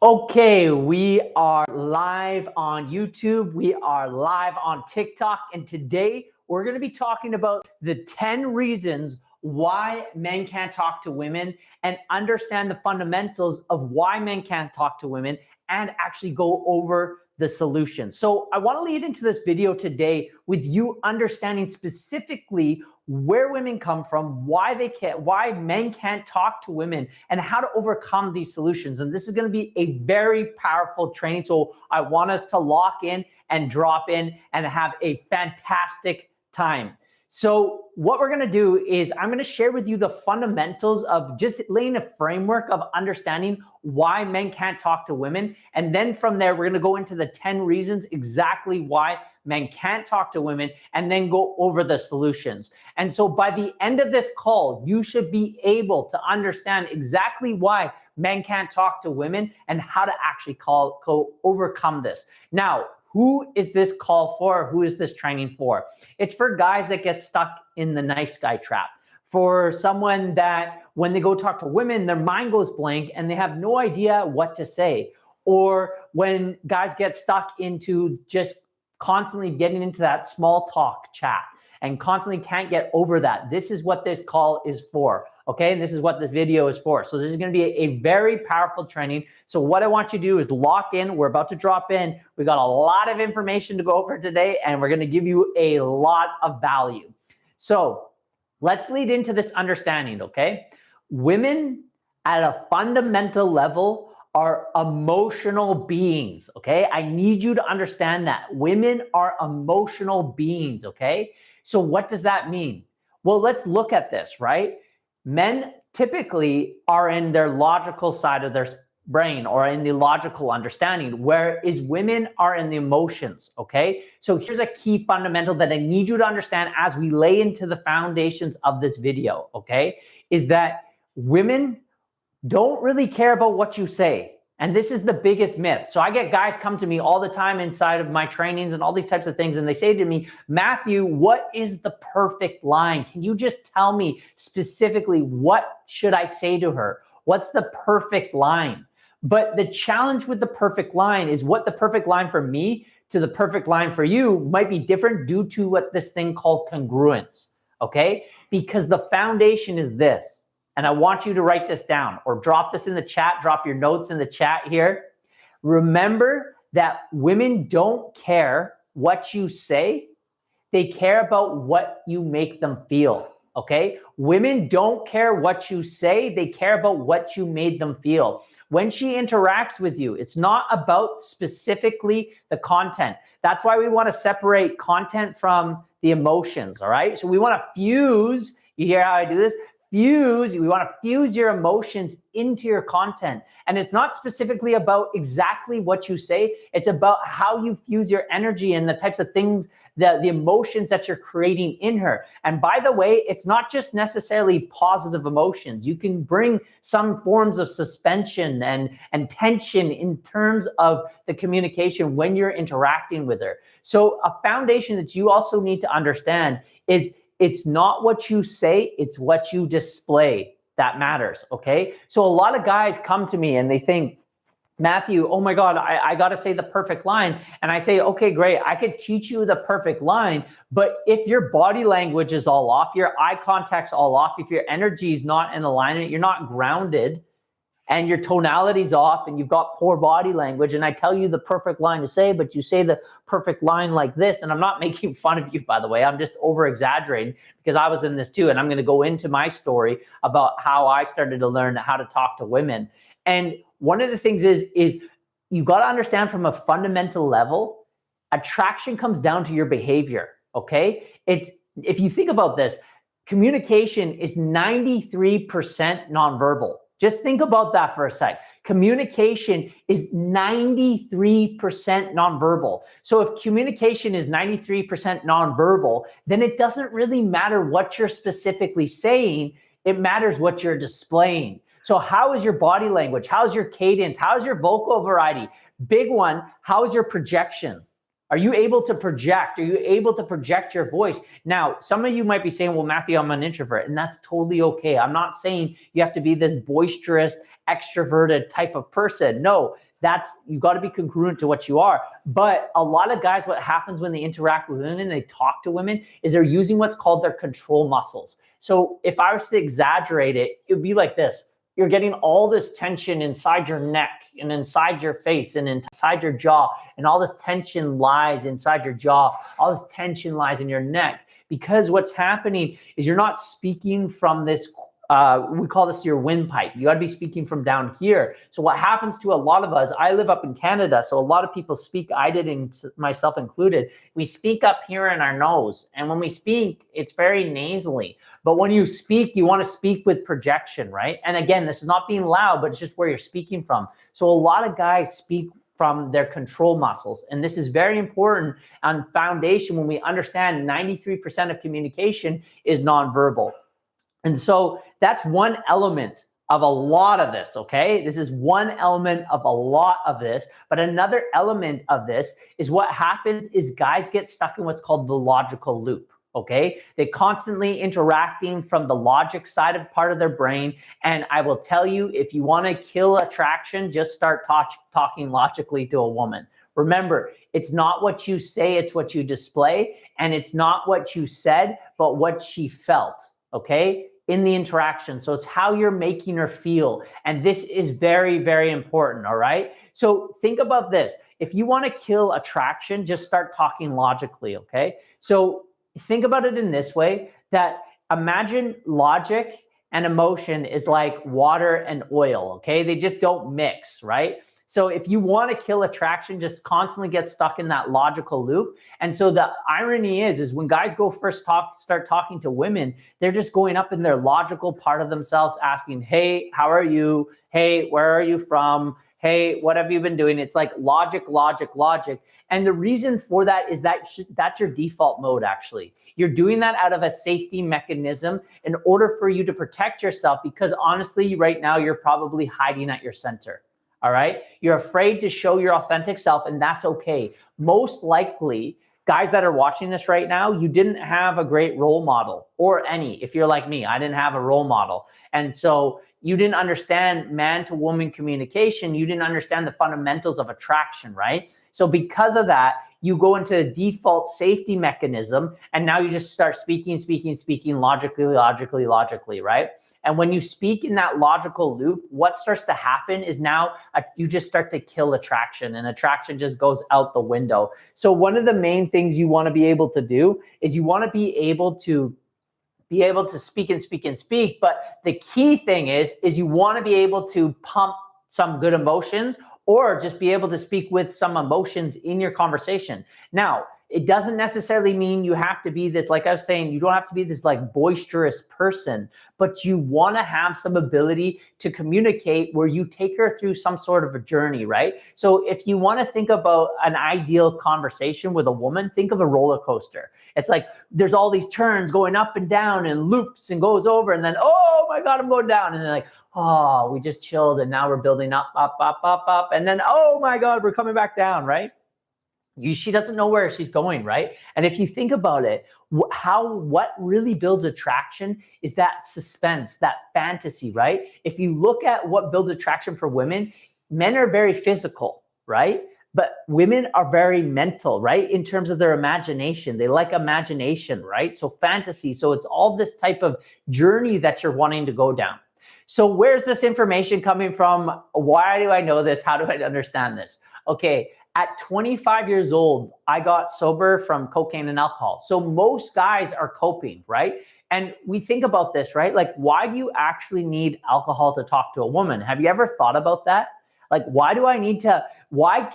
Okay, we are live on YouTube. We are live on TikTok. And today we're going to be talking about the 10 reasons why men can't talk to women and understand the fundamentals of why men can't talk to women and actually go over the solution. So I want to lead into this video today with you understanding specifically where women come from, why men can't talk to women, and how to overcome these solutions. And this is going to be a very powerful training. So I want us to lock in and drop in and have a fantastic time. So what we're going to do is I'm going to share with you the fundamentals of just laying a framework of understanding why men can't talk to women. And then from there, we're going to go into the 10 reasons exactly why men can't talk to women and then go over the solutions. And so by the end of this call, you should be able to understand exactly why men can't talk to women and how to actually overcome this. Now, who is this call for? Who is this training for? It's for guys that get stuck in the nice guy trap. For someone that when they go talk to women, their mind goes blank and they have no idea what to say. Or when guys get stuck into just constantly getting into that small talk chat and constantly can't get over that. This is what this call is for. Okay, and this is what this video is for. So this is going to be a very powerful training. So what I want you to do is lock in. We're about to drop in. We got a lot of information to go over today, and we're going to give you a lot of value. So let's lead into this understanding, okay? Women at a fundamental level are emotional beings, okay? I need you to understand that. Women are emotional beings, okay? So what does that mean? Well, let's look at this, right? Men typically are in their logical side of their brain or in the logical understanding, whereas women are in the emotions, okay? So here's a key fundamental that I need you to understand as we lay into the foundations of this video, okay? Is that women don't really care about what you say. And this is the biggest myth. So I get guys come to me all the time inside of my trainings and all these types of things. And they say to me, Matthew, what is the perfect line? Can you just tell me specifically what should I say to her? What's the perfect line? But the challenge with the perfect line is what the perfect line for me to the perfect line for you might be different due to what this thing called congruence, okay? Because the foundation is this. And I want you to write this down or drop this in the chat, drop your notes in the chat here. Remember that women don't care what you say. They care about what you make them feel, okay? Women don't care what you say. They care about what you made them feel. When she interacts with you, it's not about specifically the content. That's why we want to separate content from the emotions, all right? So we want to fuse, you hear how I do this? We want to fuse your emotions into your content. And it's not specifically about exactly what you say. It's about how you fuse your energy and the types of things, the emotions that you're creating in her. And by the way, it's not just necessarily positive emotions. You can bring some forms of suspension and tension in terms of the communication when you're interacting with her. So a foundation that you also need to understand is it's not what you say, it's what you display that matters, okay? So a lot of guys come to me and they think, Matthew, oh my God, I got to say the perfect line. And I say, okay, great. I could teach you the perfect line. But if your body language is all off, your eye contact's all off, if your energy is not in alignment, you're not grounded, and your tonality's off and you've got poor body language, and I tell you the perfect line to say, but you say the perfect line like this, and I'm not making fun of you, by the way, I'm just over exaggerating because I was in this too. And I'm going to go into my story about how I started to learn how to talk to women. And one of the things is you got to understand from a fundamental level, attraction comes down to your behavior, okay? If you think about this, communication is 93% nonverbal. Just think about that for a sec. Communication is 93% nonverbal. So if communication is 93% nonverbal, then it doesn't really matter what you're specifically saying. It matters what you're displaying. So how is your body language? How's your cadence? How's your vocal variety? Big one, how is your projection? Are you able to project? Are you able to project your voice? Now, some of you might be saying, well, Matthew, I'm an introvert, and that's totally okay. I'm not saying you have to be this boisterous extroverted type of person. No, you got to be congruent to what you are. But a lot of guys, what happens when they interact with women, they talk to women, is they're using what's called their control muscles. So if I was to exaggerate it, it would be like this. You're getting all this tension inside your neck and inside your face and inside your jaw, and all this tension lies inside your jaw. All this tension lies in your neck, because what's happening is you're not speaking from this, we call this your windpipe. You got to be speaking from down here. So what happens to a lot of us, I live up in Canada, so a lot of people speak, I did, myself included, we speak up here in our nose. And when we speak, it's very nasally. But when you speak, you want to speak with projection, right? And again, this is not being loud, but it's just where you're speaking from. So a lot of guys speak from their control muscles. And this is very important on foundation when we understand 93% of communication is nonverbal. And so that's one element of a lot of this, okay? This is one element of a lot of this. But another element of this is what happens is guys get stuck in what's called the logical loop, okay? They're constantly interacting from the logic side of part of their brain. And I will tell you, if you want to kill attraction, just start talking logically to a woman. Remember, it's not what you say, it's what you display. And it's not what you said, but what she felt, okay? In the interaction. So it's how you're making her feel. And this is very, very important, all right? So think about this. If you want to kill attraction, just start talking logically, okay? So think about it in this way, that imagine logic and emotion is like water and oil, okay? They just don't mix, right? So if you want to kill attraction, just constantly get stuck in that logical loop. And so the irony is when guys go start talking to women, they're just going up in their logical part of themselves, asking, hey, how are you? Hey, where are you from? Hey, what have you been doing? It's like logic, logic, logic. And the reason for that is that that's your default mode, actually. You're doing that out of a safety mechanism in order for you to protect yourself, because honestly, right now, you're probably hiding at your center. All right. You're afraid to show your authentic self, and that's okay. Most likely, guys that are watching this right now, you didn't have a great role model, or any. If you're like me, I didn't have a role model. And so you didn't understand man to woman communication. You didn't understand the fundamentals of attraction, right? So because of that, you go into a default safety mechanism, and now you just start speaking logically, right? And when you speak in that logical loop, what starts to happen is now you just start to kill attraction, and attraction just goes out the window. So one of the main things you want to be able to do is you want to be able to speak and speak and speak. But the key thing is you want to be able to pump some good emotions, or just be able to speak with some emotions in your conversation. Now, it doesn't necessarily mean you have to be this, like I was saying, you don't have to be this like boisterous person, but you want to have some ability to communicate where you take her through some sort of a journey, right? So if you want to think about an ideal conversation with a woman, think of a roller coaster. It's like there's all these turns going up and down and loops and goes over, and then, oh my God, I'm going down. And then like, oh, we just chilled and now we're building up. And then, oh my God, we're coming back down, right? She doesn't know where she's going, right? And if you think about it, what really builds attraction is that suspense, that fantasy, right? If you look at what builds attraction for women, men are very physical, right? But women are very mental, right? In terms of their imagination. They like imagination, right? So fantasy. So it's all this type of journey that you're wanting to go down. So where's this information coming from? Why do I know this? How do I understand this? Okay. At 25 years old, I got sober from cocaine and alcohol. So most guys are coping, right? And we think about this, right? Like, why do you actually need alcohol to talk to a woman? Have you ever thought about that? Like, why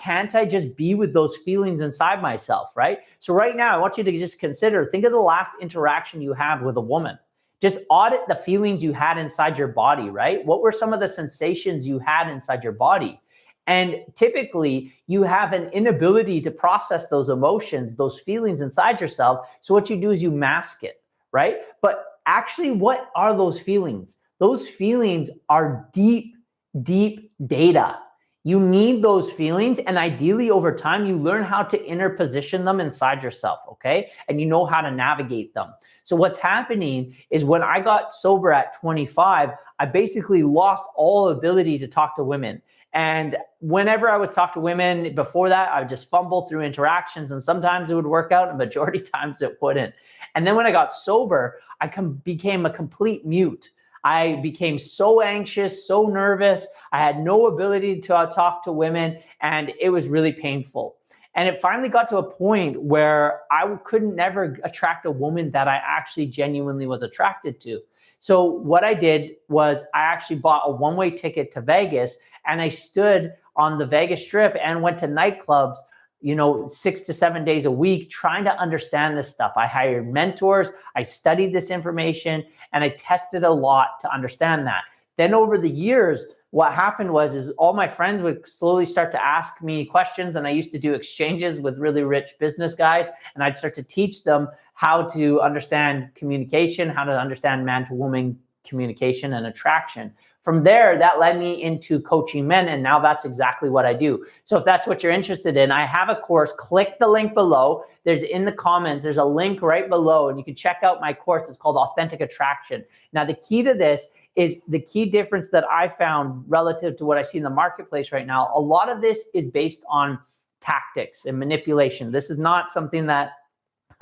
can't I just be with those feelings inside myself, right? So right now, I want you to just think of the last interaction you had with a woman. Just audit the feelings you had inside your body, right? What were some of the sensations you had inside your body? And typically, you have an inability to process those emotions, those feelings inside yourself. So what you do is you mask it, right? But actually, what are those feelings? Those feelings are deep, deep data. You need those feelings, and ideally over time, you learn how to interposition them inside yourself, okay? And you know how to navigate them. So what's happening is when I got sober at 25, I basically lost all ability to talk to women. And whenever I would talk to women before that, I would just fumble through interactions, and sometimes it would work out, and majority of times it wouldn't. And then when I got sober, I became a complete mute. I became so anxious, so nervous. I had no ability to talk to women, and it was really painful. And it finally got to a point where I couldn't never attract a woman that I actually genuinely was attracted to. So what I did was I actually bought a one-way ticket to Vegas, and I stood on the Vegas Strip and went to nightclubs, 6 to 7 days a week, trying to understand this stuff. I hired mentors, I studied this information, and I tested a lot to understand that. Then over the years, what happened is all my friends would slowly start to ask me questions, and I used to do exchanges with really rich business guys, and I'd start to teach them how to understand communication, how to understand man to woman communication and attraction. From there, that led me into coaching men, and now that's exactly what I do. So if that's what you're interested in, I have a course. Click the link below. There's in the comments, there's a link right below, and you can check out my course. It's called Authentic Attraction. Now, the key to this is the key difference that I found relative to what I see in the marketplace right now. A lot of this is based on tactics and manipulation. This is not something that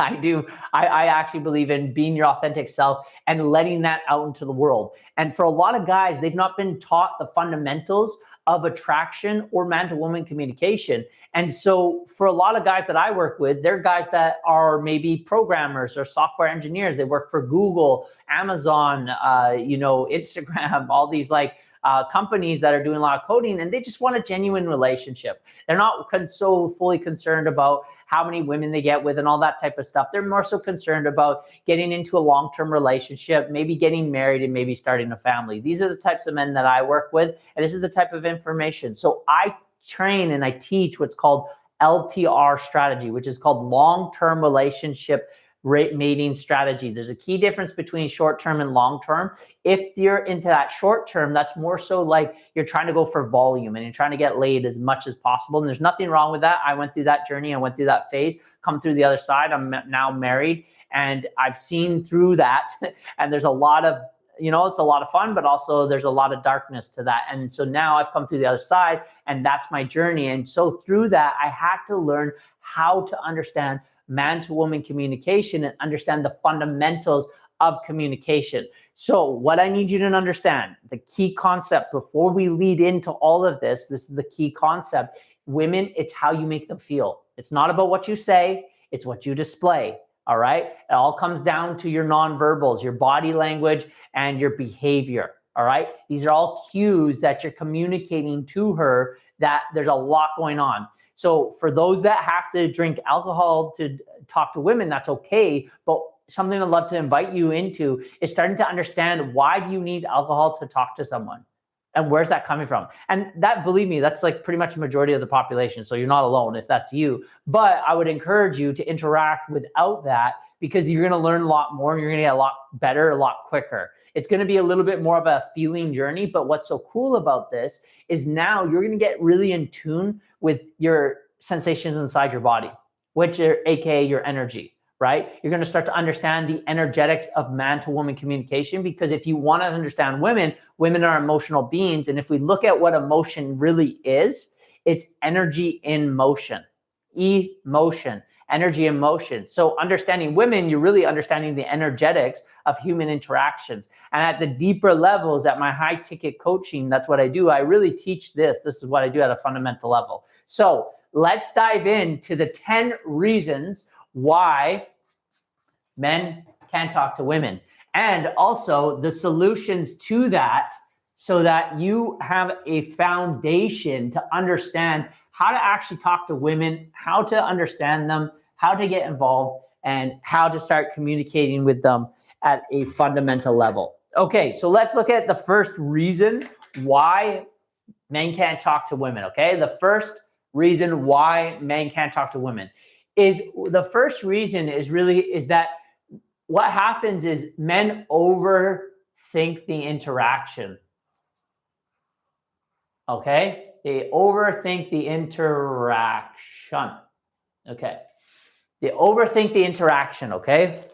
I do. I actually believe in being your authentic self and letting that out into the world. And for a lot of guys, they've not been taught the fundamentals of attraction or man to woman communication. And so for a lot of guys that I work with, they're guys that are maybe programmers or software engineers. They work for Google, Amazon, Instagram, all these companies that are doing a lot of coding, and they just want a genuine relationship. They're not so fully concerned about how many women they get with and all that type of stuff. They're more so concerned about getting into a long-term relationship, maybe getting married and maybe starting a family. These are the types of men that I work with, and this is the type of information. So I train and I teach what's called LTR strategy, which is called long-term relationship mating strategy. There's a key difference between short-term and long-term. If you're into that short-term, that's more so like you're trying to go for volume and you're trying to get laid as much as possible. And there's nothing wrong with that. I went through that journey. I went through that phase, come through the other side. I'm now married, and I've seen through that. And there's a lot of, it's a lot of fun, but also there's a lot of darkness to that. And so now I've come through the other side, and that's my journey. And so through that, I had to learn how to understand man to woman communication and understand the fundamentals of communication. So what I need you to understand, the key concept before we lead into all of this, this is the key concept. Women, it's how you make them feel. It's not about what you say, it's what you display. All right. It all comes down to your nonverbals, your body language, and your behavior. All right. These are all cues that you're communicating to her that there's a lot going on. So for those that have to drink alcohol to talk to women, that's okay. But something I'd love to invite you into is starting to understand, why do you need alcohol to talk to someone? And where's that coming from? And that, believe me, that's like pretty much the majority of the population. So you're not alone if that's you. But I would encourage you to interact without that, because you're going to learn a lot more and you're going to get a lot better, a lot quicker. It's going to be a little bit more of a feeling journey. But what's so cool about this is now you're going to get really in tune with your sensations inside your body, which are AKA your energy. Right? You're going to start to understand the energetics of man to woman communication, because if you want to understand women, women are emotional beings. And if we look at what emotion really is, it's energy in motion, emotion, energy in motion. So understanding women, you're really understanding the energetics of human interactions. And at the deeper levels, at my high ticket coaching, that's what I do. I really teach this. This is what I do at a fundamental level. So let's dive into the 10 reasons why men can't talk to women, and also the solutions to that, so that you have a foundation to understand how to actually talk to women, how to understand them, how to get involved, and how to start communicating with them at a fundamental level. Okay, so let's look at the first reason why men can't talk to women. Okay, the first reason why men can't talk to women is that what happens is men overthink the interaction. Okay? They overthink the interaction. Okay. They overthink the interaction, okay?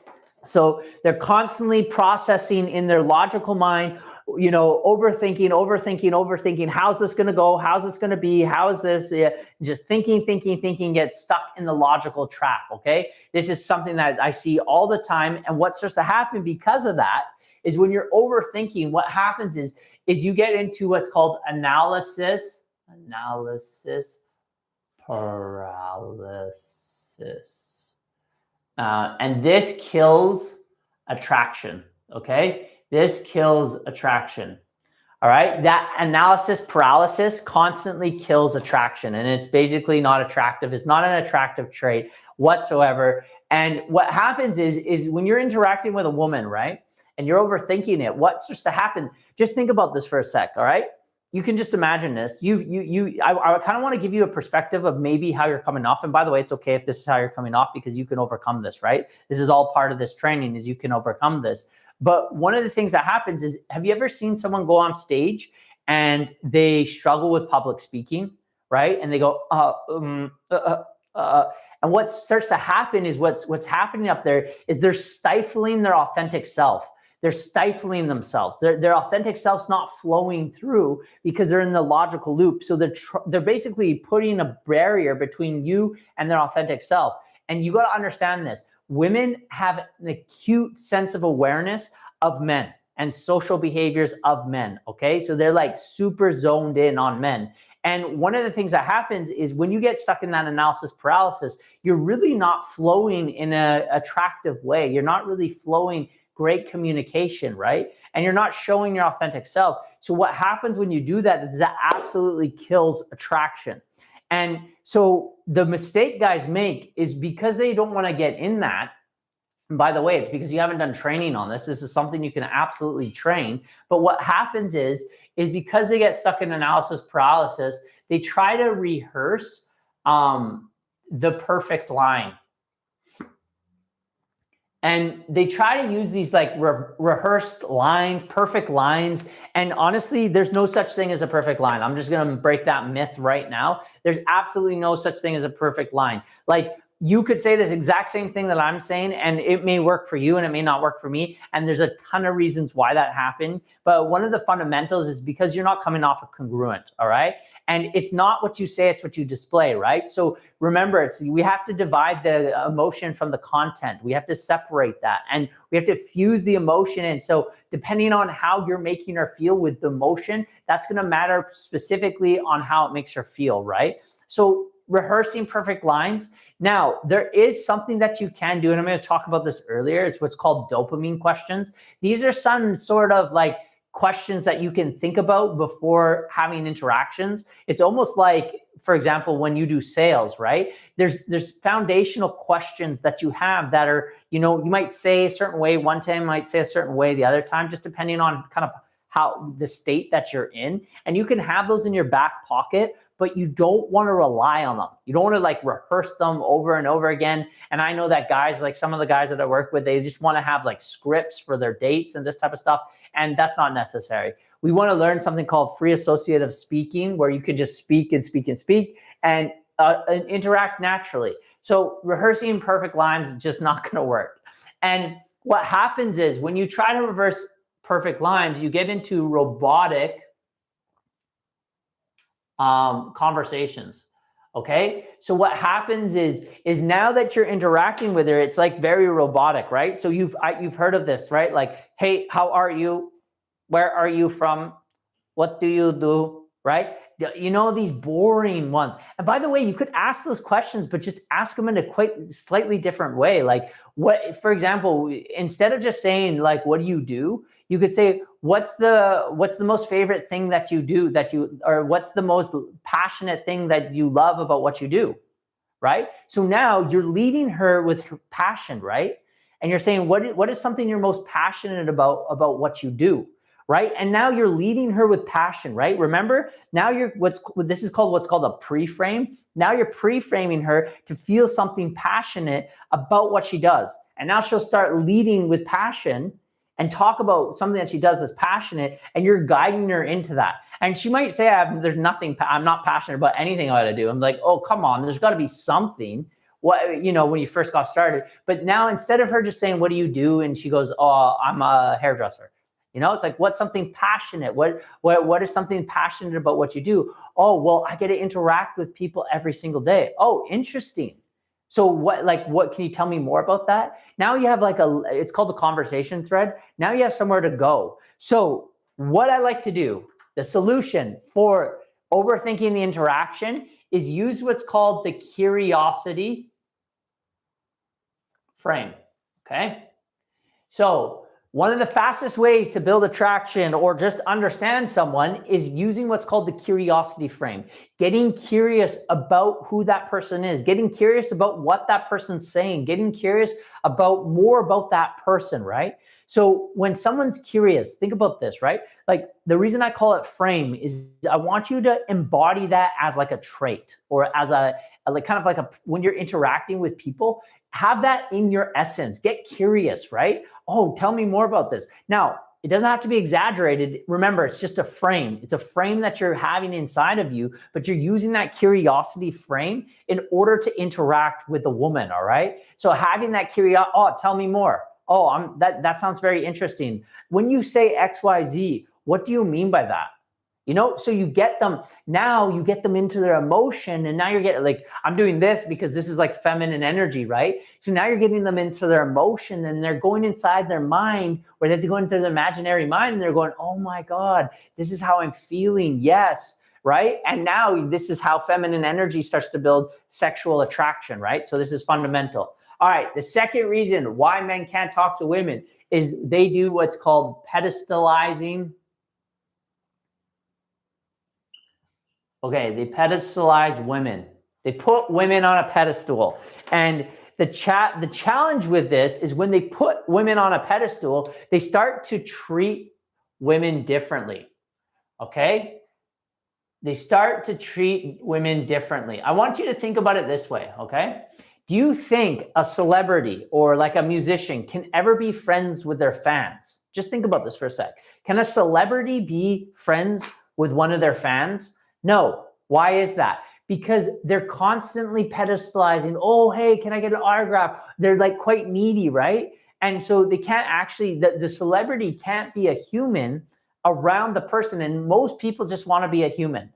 So they're constantly processing in their logical mind, overthinking. How's this going to go? How's this going to be? How is this? Yeah, just thinking, get stuck in the logical trap, okay? This is something that I see all the time. And what starts to happen because of that is when you're overthinking, what happens is you get into what's called analysis paralysis. And this kills attraction, okay? This kills attraction, all right? That analysis paralysis constantly kills attraction, and it's basically not attractive. It's not an attractive trait whatsoever. And what happens is when you're interacting with a woman, right, and you're overthinking it, what's just to happen? Just think about this for a sec, all right? You can just imagine this. I kind of want to give you a perspective of maybe how you're coming off. And by the way, it's okay if this is how you're coming off because you can overcome this, right? This is all part of this training is you can overcome this. But one of the things that happens is, have you ever seen someone go on stage and they struggle with public speaking, right? And they go, and what starts to happen is what's happening up there is they're stifling their authentic self. They're stifling themselves. Their authentic self's not flowing through because they're in the logical loop. So they're basically putting a barrier between you and their authentic self. And you got to understand this. Women have an acute sense of awareness of men and social behaviors of men, okay? So they're like super zoned in on men. And one of the things that happens is when you get stuck in that analysis paralysis, you're really not flowing in an attractive way. You're not really flowing great communication, right? And you're not showing your authentic self. So what happens when you do that is that absolutely kills attraction. And so the mistake guys make is because they don't want to get in that. And by the way, it's because you haven't done training on this. This is something you can absolutely train. But what happens is because they get stuck in analysis paralysis, they try to rehearse the perfect line. And they try to use these like rehearsed lines, perfect lines. And honestly, there's no such thing as a perfect line. I'm just going to break that myth right now. There's absolutely no such thing as a perfect line. Like you could say this exact same thing that I'm saying, and it may work for you and it may not work for me. And there's a ton of reasons why that happened. But one of the fundamentals is because you're not coming off of congruent, all right? And it's not what you say, it's what you display, right? So remember, we have to divide the emotion from the content. We have to separate that and we have to fuse the emotion. And so depending on how you're making her feel with the emotion, that's gonna matter specifically on how it makes her feel, right? So rehearsing perfect lines. Now, there is something that you can do, and I'm going to talk about this earlier. It's what's called dopamine questions. These are some sort of like questions that you can think about before having interactions. It's almost like, for example, when you do sales, right? There's foundational questions that you have that are, you might say a certain way one time, you might say a certain way the other time, just depending on kind of how the state that you're in. And you can have those in your back pocket, but you don't want to rely on them. You don't want to like rehearse them over and over again. And I know that guys, like some of the guys that I work with, they just want to have like scripts for their dates and this type of stuff. And that's not necessary. We want to learn something called free associative speaking, where you can just speak and speak and speak and interact naturally. So rehearsing perfect lines is just not going to work. And what happens is when you try to reverse perfect lines, you get into robotic conversations. Okay. So what happens is now that you're interacting with her, it's like very robotic, right? So you've heard of this, right? Like, hey, how are you? Where are you from? What do you do? Right? These boring ones. And by the way, you could ask those questions, but just ask them in a quite slightly different way. Like what, for example, instead of just saying like, what do you do? You could say, what's the most favorite thing that you do or what's the most passionate thing that you love about what you do, right? So now you're leading her with her passion, right? And you're saying, what is something you're most passionate about what you do, right? And now you're leading her with passion, right? Remember, now this is called what's called a pre-frame. Now you're pre-framing her to feel something passionate about what she does. And now she'll start leading with passion. and talk about something that she does that's passionate, and you're guiding her into that. And she might say, there's nothing, I'm not passionate about anything I gotta do. I'm like, oh, come on, there's gotta be something. What, when you first got started. But now instead of her just saying, what do you do? And she goes, oh, I'm a hairdresser. It's like, what's something passionate? What is something passionate about what you do? Oh, well, I get to interact with people every single day. Oh, interesting. So what can you tell me more about that? Now you have it's called the conversation thread. Now you have somewhere to go. So what I like to do, the solution for overthinking the interaction is use what's called the curiosity frame, okay? So one of the fastest ways to build attraction or just understand someone is using what's called the curiosity frame. Getting curious about who that person is, getting curious about what that person's saying, getting curious about more about that person, right? So when someone's curious, think about this, right? Like the reason I call it frame is I want you to embody that as like a trait or as when you're interacting with people, have that in your essence. Get curious, right? Oh, tell me more about this. Now, it doesn't have to be exaggerated. Remember, it's just a frame. It's a frame that you're having inside of you, but you're using that curiosity frame in order to interact with the woman, all right? So having that curiosity, oh, tell me more. Oh, that sounds very interesting. When you say XYZ, what do you mean by that? So you get them into their emotion, and now you're getting like, I'm doing this because this is like feminine energy, right? So now you're getting them into their emotion, and they're going inside their mind, where they have to go into their imaginary mind, and they're going, oh my God, this is how I'm feeling. Yes. Right. And now this is how feminine energy starts to build sexual attraction, right? So this is fundamental. All right. The second reason why men can't talk to women is they do what's called pedestalizing. Okay, they pedestalize women. They put women on a pedestal. And the challenge with this is when they put women on a pedestal, they start to treat women differently. Okay? They start to treat women differently. I want you to think about it this way, okay? Do you think a celebrity or like a musician can ever be friends with their fans? Just think about this for a sec. Can a celebrity be friends with one of their fans? No. Why is that? Because they're constantly pedestalizing, oh, hey, can I get an autograph? They're like quite needy, right? And so they can't actually, the celebrity can't be a human around the person. And most people just want to be a human,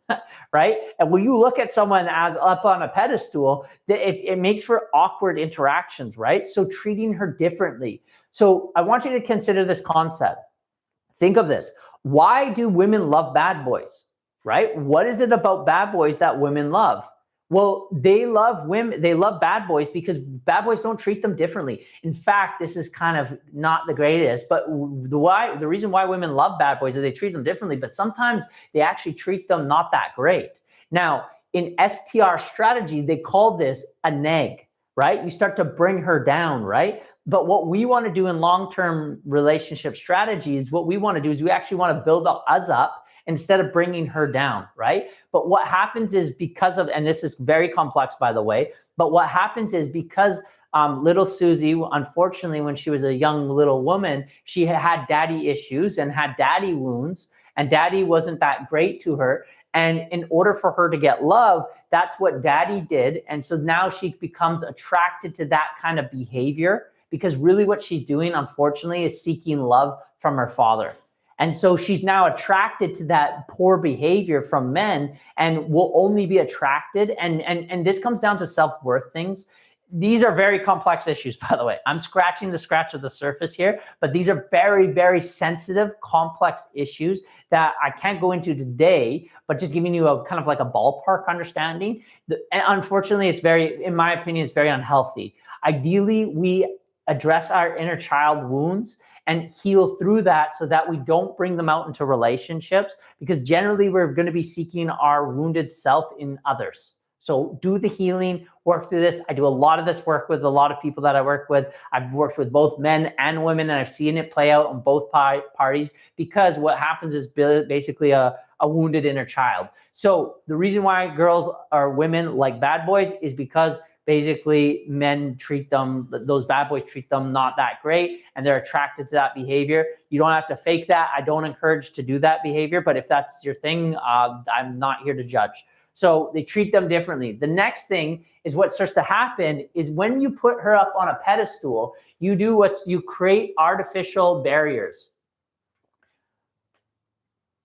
right? And when you look at someone as up on a pedestal, it makes for awkward interactions, right? So treating her differently. So I want you to consider this concept. Think of this. Why do women love bad boys? Right? What is it about bad boys that women love? Well, they love women. They love bad boys because bad boys don't treat them differently. In fact, this is kind of not the greatest, but the reason why women love bad boys is they treat them differently, but sometimes they actually treat them not that great. Now, in STR strategy, they call this a neg, right? You start to bring her down, right? But what we want to do in long-term relationship strategies, what we want to do is we actually want to build us up instead of bringing her down, right? But what happens is because of, and this is very complex, by the way, but what happens is because little Susie, unfortunately, when she was a young little woman, she had daddy issues and had daddy wounds, and daddy wasn't that great to her. And in order for her to get love, that's what daddy did. And so now she becomes attracted to that kind of behavior, because really what she's doing, unfortunately, is seeking love from her father. And so she's now attracted to that poor behavior from men, and will only be attracted. And this comes down to self-worth things. These are very complex issues, by the way. I'm scratching the scratch of the surface here, but these are very, very sensitive, complex issues that I can't go into today, but just giving you a kind of like a ballpark understanding. And unfortunately, it's very, in my opinion, it's very unhealthy. Ideally, we address our inner child wounds and heal through that so that we don't bring them out into relationships, because generally we're going to be seeking our wounded self in others. So do the healing, work through this. I do a lot of this work with a lot of people that I work with. I've worked with both men and women, and I've seen it play out on both parties, because what happens is basically a wounded inner child. So the reason why girls or women like bad boys is because basically men treat them, those bad boys treat them not that great, and they're attracted to that behavior. You don't have to fake that. I don't encourage to do that behavior, but if that's your thing, I'm not here to judge. So they treat them differently. The next thing is what starts to happen is when you put her up on a pedestal, you create artificial barriers.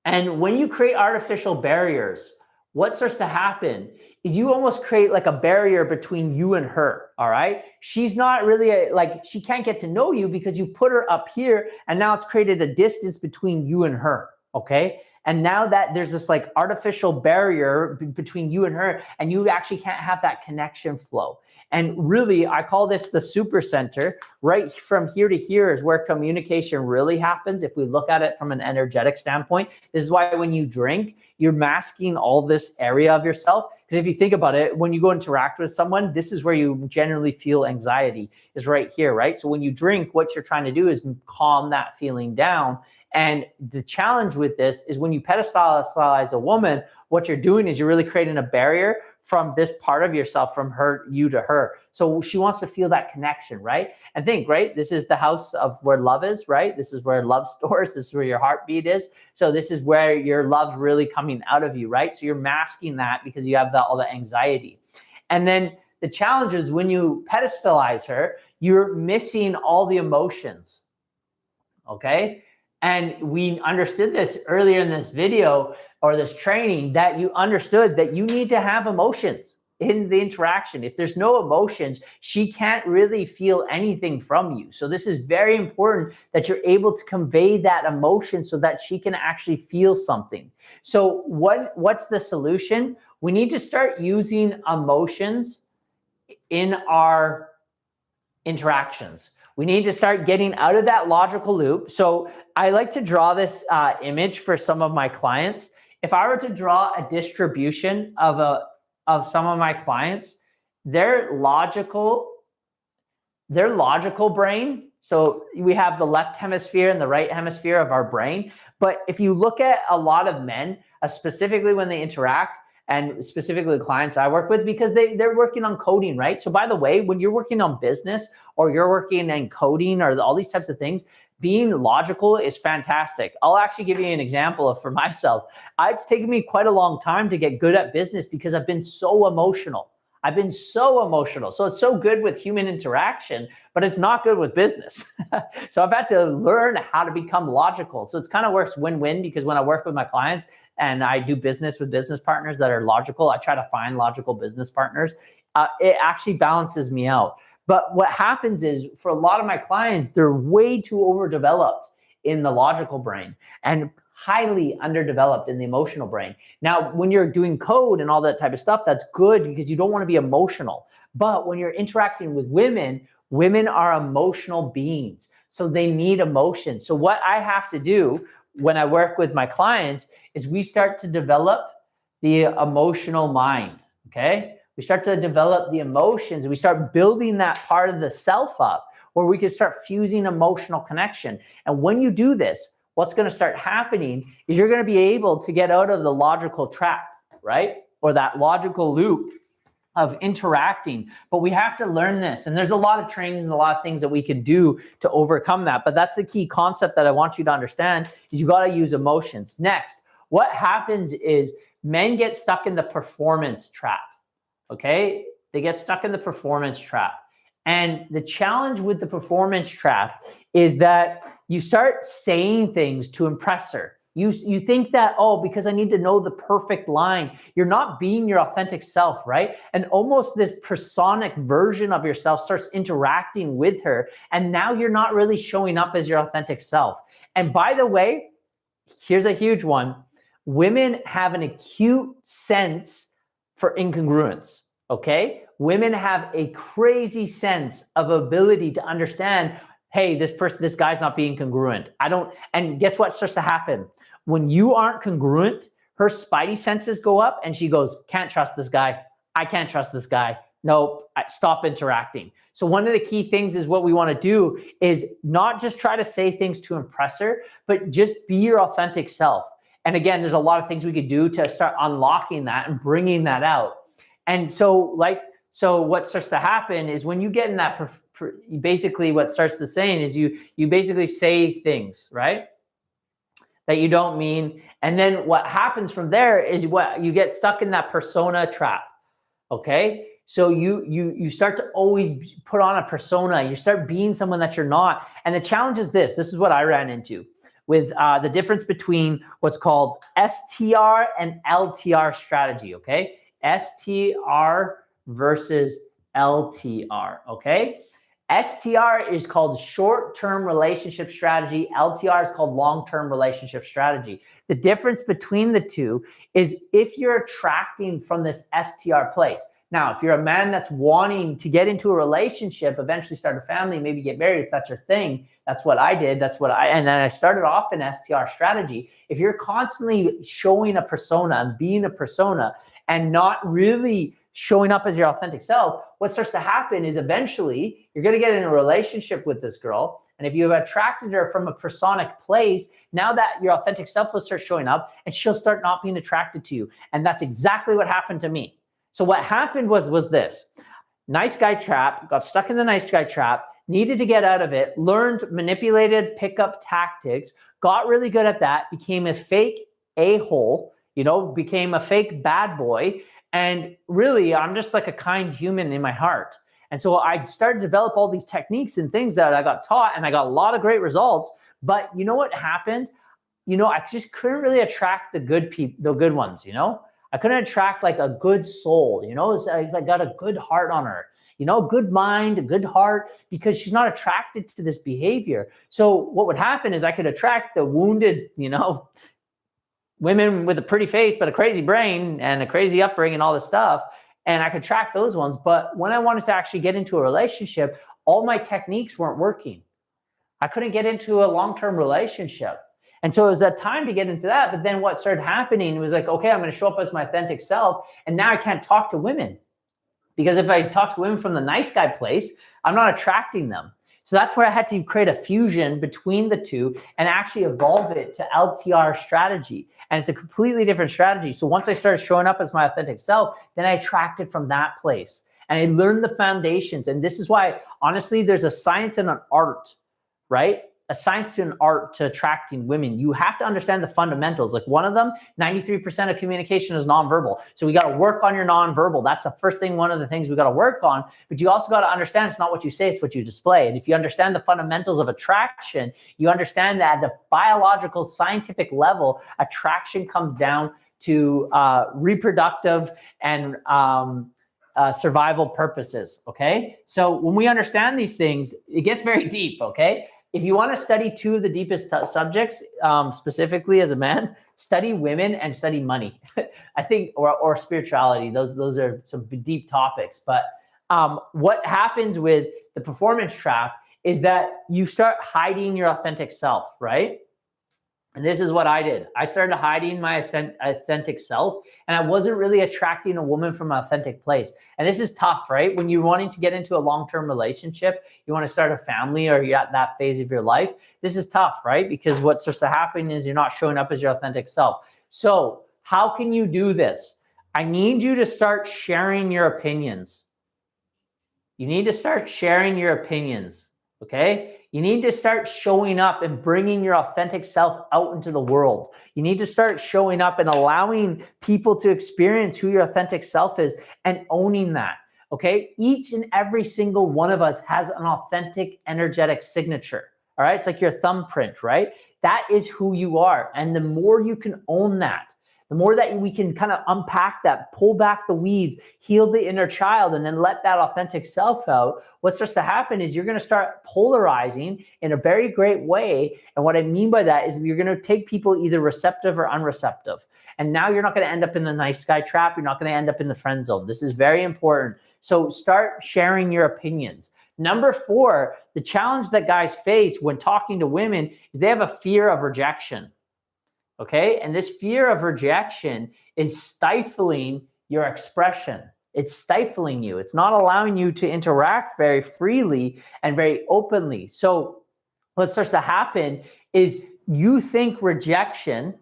And when you create artificial barriers, what starts to happen is you almost create like a barrier between you and her, all right? She's not really she can't get to know you because you put her up here, and now it's created a distance between you and her, okay? And now that there's this like artificial barrier between you and her, and you actually can't have that connection flow. And really, I call this the super center. Right from here to here is where communication really happens. If we look at it from an energetic standpoint, this is why when you drink, you're masking all this area of yourself. Because if you think about it, when you go interact with someone, this is where you generally feel anxiety, is right here, right? So when you drink, what you're trying to do is calm that feeling down. And the challenge with this is when you pedestalize a woman, what you're doing is you're really creating a barrier from this part of yourself, from you to her. So she wants to feel that connection, right? And think, right? This is the house of where love is, right? This is where love stores. This is where your heartbeat is. So this is where your love's really coming out of you, right? So you're masking that because you have all the anxiety. And then the challenge is when you pedestalize her, you're missing all the emotions, okay? And we understood this earlier in this video or this training, that you understood that you need to have emotions in the interaction. If there's no emotions, she can't really feel anything from you. So this is very important that you're able to convey that emotion so that she can actually feel something. So what's the solution? We need to start using emotions in our interactions. We need to start getting out of that logical loop. So I like to draw this image for some of my clients. If I were to draw a distribution of some of my clients, their logical brain. So we have the left hemisphere and the right hemisphere of our brain. But if you look at a lot of men, specifically when they interact, and specifically the clients I work with, because they're working on coding, right? So by the way, when you're working on business or you're working in coding or all these types of things, being logical is fantastic. I'll actually give you an example for myself. It's taken me quite a long time to get good at business because I've been so emotional. So it's so good with human interaction, but it's not good with business. So I've had to learn how to become logical. So it's kind of works win-win, because when I work with my clients and I do business with business partners that are logical, I try to find logical business partners. It actually balances me out. But what happens is, for a lot of my clients, they're way too overdeveloped in the logical brain and highly underdeveloped in the emotional brain. Now, when you're doing code and all that type of stuff, that's good because you don't want to be emotional. But when you're interacting with women, women are emotional beings. So they need emotion. So what I have to do when I work with my clients is we start to develop the emotional mind, okay? We start to develop the emotions. We start building that part of the self up where we can start fusing emotional connection. And when you do this, what's going to start happening is you're going to be able to get out of the logical trap, right? Or that logical loop of interacting. But we have to learn this. And there's a lot of trainings and a lot of things that we can do to overcome that. But that's the key concept that I want you to understand, is you got to use emotions. Next, what happens is men get stuck in the performance trap. Okay? They get stuck in the performance trap. And the challenge with the performance trap is that you start saying things to impress her. You think that, oh, because I need to know the perfect line. You're not being your authentic self, right? And almost this personic version of yourself starts interacting with her. And now you're not really showing up as your authentic self. And by the way, here's a huge one. Women have an acute sense for incongruence, okay? Women have a crazy sense of ability to understand, hey, this guy's not being congruent. And guess what starts to happen? When you aren't congruent, her spidey senses go up and she goes, can't trust this guy. I can't trust this guy. Nope, stop interacting. So one of the key things is what we want to do is not just try to say things to impress her, but just be your authentic self. And again, there's a lot of things we could do to start unlocking that and bringing that out. And so So what starts to happen is when you get in that, basically what starts to saying is you basically say things, right, that you don't mean. And then what happens from there is what you get stuck in that persona trap. Okay. So you start to always put on a persona. You start being someone that you're not. And the challenge is this is what I ran into with the difference between what's called STR and LTR strategy. Okay. STR versus LTR. Okay. STR is called short-term relationship strategy. LTR is called long-term relationship strategy. The difference between the two is if you're attracting from this STR place. Now, if you're a man that's wanting to get into a relationship, eventually start a family, maybe get married, if that's your thing, that's what I did. And then I started off in STR strategy. If you're constantly showing a persona and being a persona and not really showing up as your authentic self, what starts to happen is eventually you're going to get in a relationship with this girl. And if you've attracted her from a personic place, now that your authentic self will start showing up and she'll start not being attracted to you. And that's exactly what happened to me. So what happened was this: nice guy trap, got stuck in the nice guy trap, needed to get out of it, learned manipulated pickup tactics, got really good at that, became a fake a-hole, became a fake bad boy. And really, I'm just like a kind human in my heart. And so I started to develop all these techniques and things that I got taught, and I got a lot of great results. But you know what happened? I just couldn't really attract the good people, the good ones, I couldn't attract like a good soul, I got a good heart on her, good mind, a good heart, because she's not attracted to this behavior. So what would happen is I could attract the wounded, women with a pretty face, but a crazy brain and a crazy upbringing and all this stuff. And I could track those ones. But when I wanted to actually get into a relationship, all my techniques weren't working. I couldn't get into a long-term relationship. And so it was that time to get into that. But then what started happening was like, okay, I'm going to show up as my authentic self. And now I can't talk to women, because if I talk to women from the nice guy place, I'm not attracting them. So that's where I had to create a fusion between the two and actually evolve it to LTR strategy. And it's a completely different strategy. So once I started showing up as my authentic self, then I attracted from that place. And I learned the foundations. And this is why, honestly, there's a science and an art, right? A science to an art to attracting women. You have to understand the fundamentals. Like one of them, 93% of communication is nonverbal. So we got to work on your nonverbal. That's the first thing, one of the things we got to work on. But you also got to understand it's not what you say, it's what you display. And if you understand the fundamentals of attraction, you understand that at the biological, scientific level, attraction comes down to reproductive and survival purposes. Okay. So when we understand these things, it gets very deep. Okay. If you want to study two of the deepest subjects, specifically as a man, study women and study money. I think, or spirituality. Those are some deep topics. But what happens with the performance trap is that you start hiding your authentic self, right? And this is what I did. I started hiding my authentic self, and I wasn't really attracting a woman from an authentic place. And this is tough, right? When you're wanting to get into a long-term relationship, you want to start a family, or you're at that phase of your life, this is tough, right? Because what starts to happen is you're not showing up as your authentic self. So how can you do this? I need you to start sharing your opinions. You need to start sharing your opinions, okay? You need to start showing up and bringing your authentic self out into the world. You need to start showing up and allowing people to experience who your authentic self is and owning that, okay? Each and every single one of us has an authentic energetic signature, all right? It's like your thumbprint, right? That is who you are. And the more you can own that, the more that we can kind of unpack that, pull back the weeds, heal the inner child, and then let that authentic self out, what starts to happen is you're going to start polarizing in a very great way. And what I mean by that is you're going to take people either receptive or unreceptive. And now you're not going to end up in the nice guy trap. You're not going to end up in the friend zone. This is very important. So start sharing your opinions. Number 4, the challenge that guys face when talking to women is they have a fear of rejection. Okay. And this fear of rejection is stifling your expression. It's stifling you. It's not allowing you to interact very freely and very openly. So what starts to happen is you think rejection,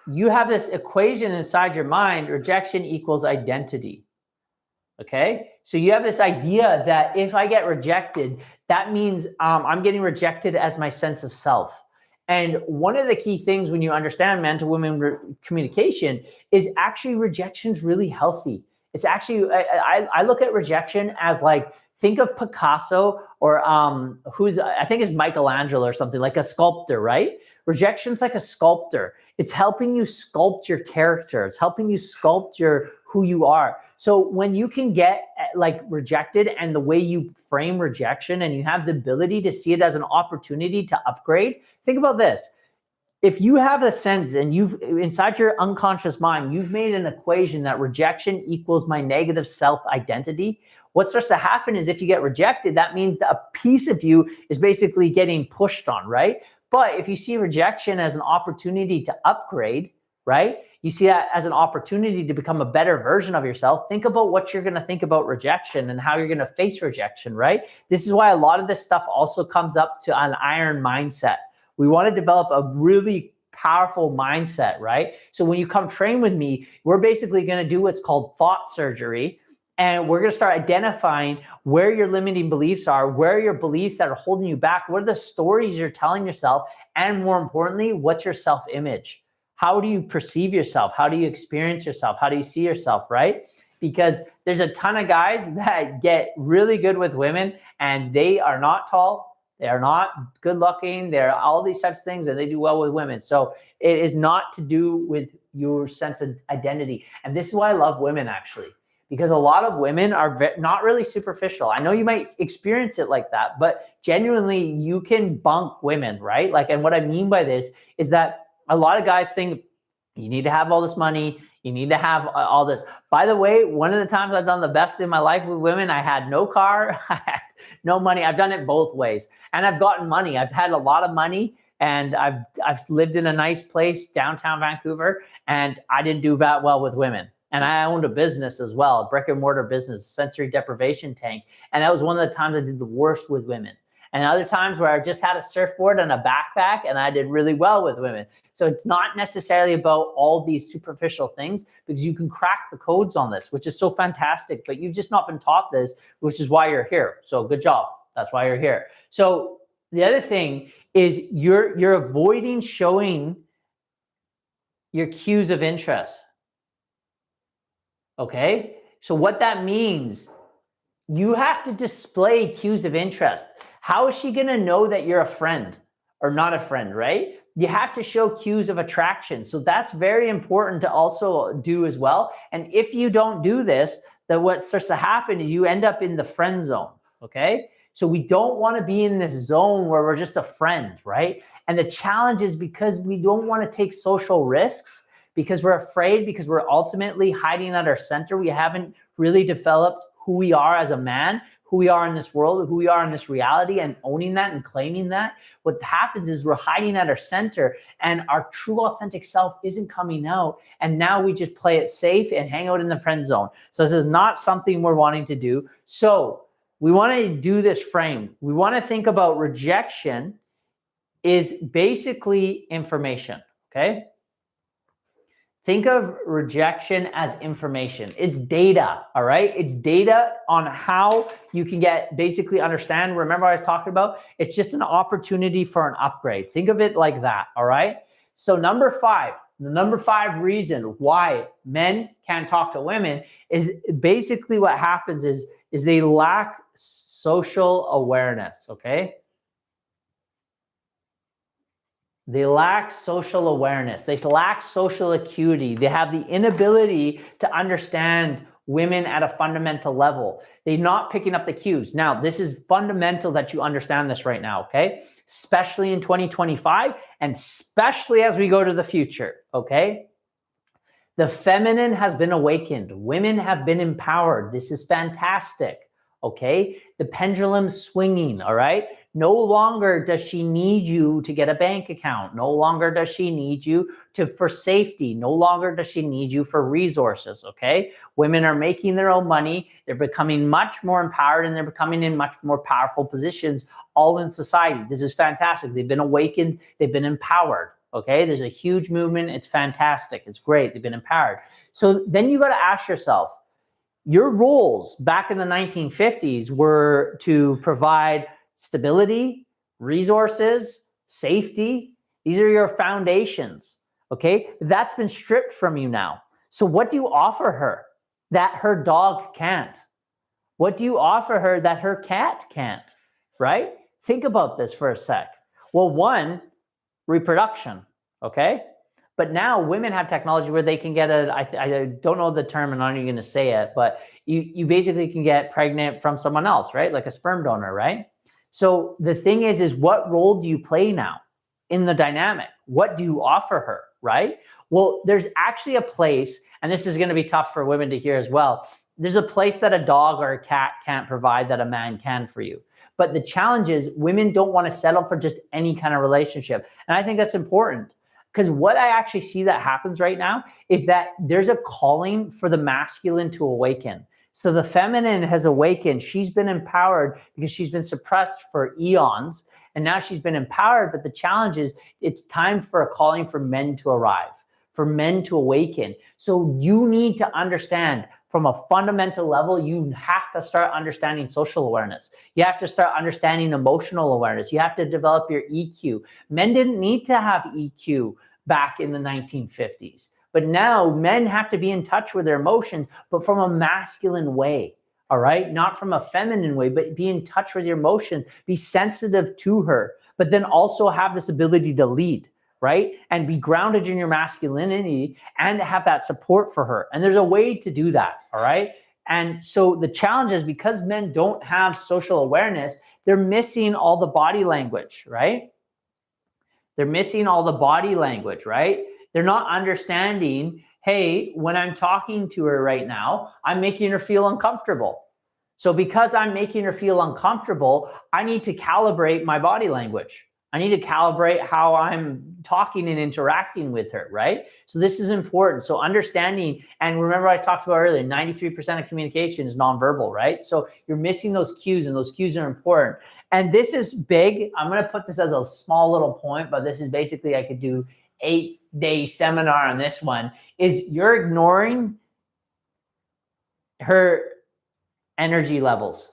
you have this equation inside your mind, rejection equals identity. Okay, so you have this idea that if I get rejected, that means I'm getting rejected as my sense of self. And one of the key things when you understand man to woman communication is actually rejection's really healthy. It's actually, I look at rejection as like, think of Picasso or who's, I think it's Michelangelo or something, like a sculptor, right? Rejection's like a sculptor. It's helping you sculpt your character. It's helping you sculpt your who you are. So when you can get like rejected, and the way you frame rejection and you have the ability to see it as an opportunity to upgrade, think about this. If you have a sense and you've inside your unconscious mind, you've made an equation that rejection equals my negative self-identity, what starts to happen is if you get rejected, that means that a piece of you is basically getting pushed on, right? But if you see rejection as an opportunity to upgrade, right? You see that as an opportunity to become a better version of yourself. Think about what you're going to think about rejection and how you're going to face rejection, right? This is why a lot of this stuff also comes up to an iron mindset. We want to develop a really powerful mindset, right? So when you come train with me, we're basically going to do what's called thought surgery. And we're going to start identifying where your limiting beliefs are, where your beliefs that are holding you back, what are the stories you're telling yourself, and more importantly, what's your self-image? How do you perceive yourself? How do you experience yourself? How do you see yourself, right? Because there's a ton of guys that get really good with women and they are not tall, they are not good looking, they're all these types of things, and they do well with women. So it is not to do with your sense of identity. And this is why I love women, actually, because a lot of women are not really superficial. I know you might experience it like that, but genuinely you can bunk women, right? Like, and what I mean by this is that a lot of guys think you need to have all this money, you need to have all this. By the way, one of the times I've done the best in my life with women, I had no car, I had no money. I've done it both ways, and I've gotten money. I've had a lot of money, and I've lived in a nice place downtown Vancouver, and I didn't do that well with women. And I owned a business as well, a brick and mortar business, sensory deprivation tank. And that was one of the times I did the worst with women. And other times where I just had a surfboard and a backpack and I did really well with women. So it's not necessarily about all these superficial things, because you can crack the codes on this, which is so fantastic, but you've just not been taught this, which is why you're here. So good job. That's why you're here. So the other thing is you're avoiding showing your cues of interest. Okay, so what that means, you have to display cues of interest. How is she going to know that you're a friend or not a friend, right? You have to show cues of attraction. So that's very important to also do as well. And if you don't do this, then what starts to happen is you end up in the friend zone, okay? So we don't want to be in this zone where we're just a friend, right? And the challenge is because we don't want to take social risks, because we're afraid, because we're ultimately hiding at our center. We haven't really developed who we are as a man, who we are in this world, who we are in this reality, and owning that and claiming that. What happens is we're hiding at our center and our true authentic self isn't coming out. And now we just play it safe and hang out in the friend zone. So this is not something we're wanting to do. So we want to do this frame. We want to think about rejection is basically information, okay? Think of rejection as information. It's data, all right? It's data on how you can get basically understand. Remember I was talking about, it's just an opportunity for an upgrade. Think of it like that, all right? So number 5, the number 5 reason why men can't talk to women is basically what happens is they lack social awareness, okay? They lack social awareness. They lack social acuity. They have the inability to understand women at a fundamental level. They're not picking up the cues. Now, this is fundamental that you understand this right now, okay? Especially in 2025 and especially as we go to the future, okay? The feminine has been awakened. Women have been empowered. This is fantastic, okay? The pendulum's swinging, all right? No longer does she need you to get a bank account. No longer does she need you for safety. No longer does she need you for resources, okay? Women are making their own money. They're becoming much more empowered and they're becoming in much more powerful positions all in society. This is fantastic. They've been awakened. They've been empowered, okay? There's a huge movement. It's fantastic. It's great. They've been empowered. So then you got to ask yourself, Your roles back in the 1950s were to provide stability, resources, safety. These are your foundations, okay? That's been stripped from you now. So what do you offer her that her dog can't? What do you offer her that her cat can't, right? Think about this for a sec. Well, one, reproduction, okay? But now women have technology where they can get I don't know the term and I'm not even going to say it, but you basically can get pregnant from someone else, right? Like a sperm donor, right? So the thing is what role do you play now in the dynamic? What do you offer her, right? Well, there's actually a place, and this is going to be tough for women to hear as well. There's a place that a dog or a cat can't provide that a man can for you. But the challenge is women don't want to settle for just any kind of relationship. And I think that's important because what I actually see that happens right now is that there's a calling for the masculine to awaken. So the feminine has awakened. She's been empowered because she's been suppressed for eons. And now she's been empowered. But the challenge is it's time for a calling for men to arrive, for men to awaken. So you need to understand from a fundamental level, you have to start understanding social awareness. You have to start understanding emotional awareness. You have to develop your EQ. Men didn't need to have EQ back in the 1950s. But now men have to be in touch with their emotions, but from a masculine way, all right? Not from a feminine way, but be in touch with your emotions, be sensitive to her, but then also have this ability to lead, right? And be grounded in your masculinity and have that support for her. And there's a way to do that, all right? And so the challenge is because men don't have social awareness, they're missing all the body language, right? They're missing all the body language, right? They're not understanding, hey, when I'm talking to her right now, I'm making her feel uncomfortable. So because I'm making her feel uncomfortable, I need to calibrate my body language. I need to calibrate how I'm talking and interacting with her, right? So this is important. So understanding, and remember I talked about earlier, 93% of communication is nonverbal, right? So you're missing those cues, and those cues are important. And this is big. I'm going to put this as a small little point, but this is basically, I could do 8-day seminar on this one, is you're ignoring her energy levels,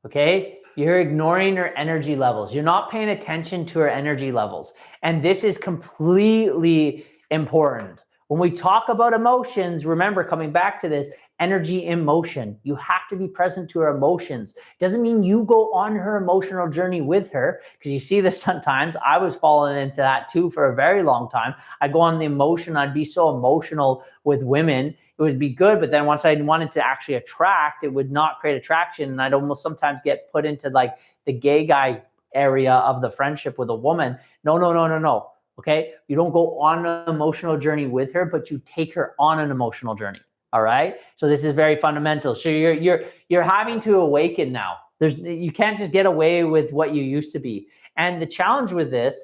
okay? You're ignoring her energy levels. You're not paying attention to her energy levels. And this is completely important. When we talk about emotions, remember, coming back to this, energy in motion. You have to be present to her emotions. Doesn't mean you go on her emotional journey with her, because you see this sometimes. I was falling into that too for a very long time. I'd go on the emotion. I'd be so emotional with women. It would be good, but then once I wanted to actually attract, it would not create attraction. And I'd almost sometimes get put into like the gay guy area of the friendship with a woman. No. Okay. You don't go on an emotional journey with her, but you take her on an emotional journey. All right. So this is very fundamental. So you're having to awaken now. You can't just get away with what you used to be. And the challenge with this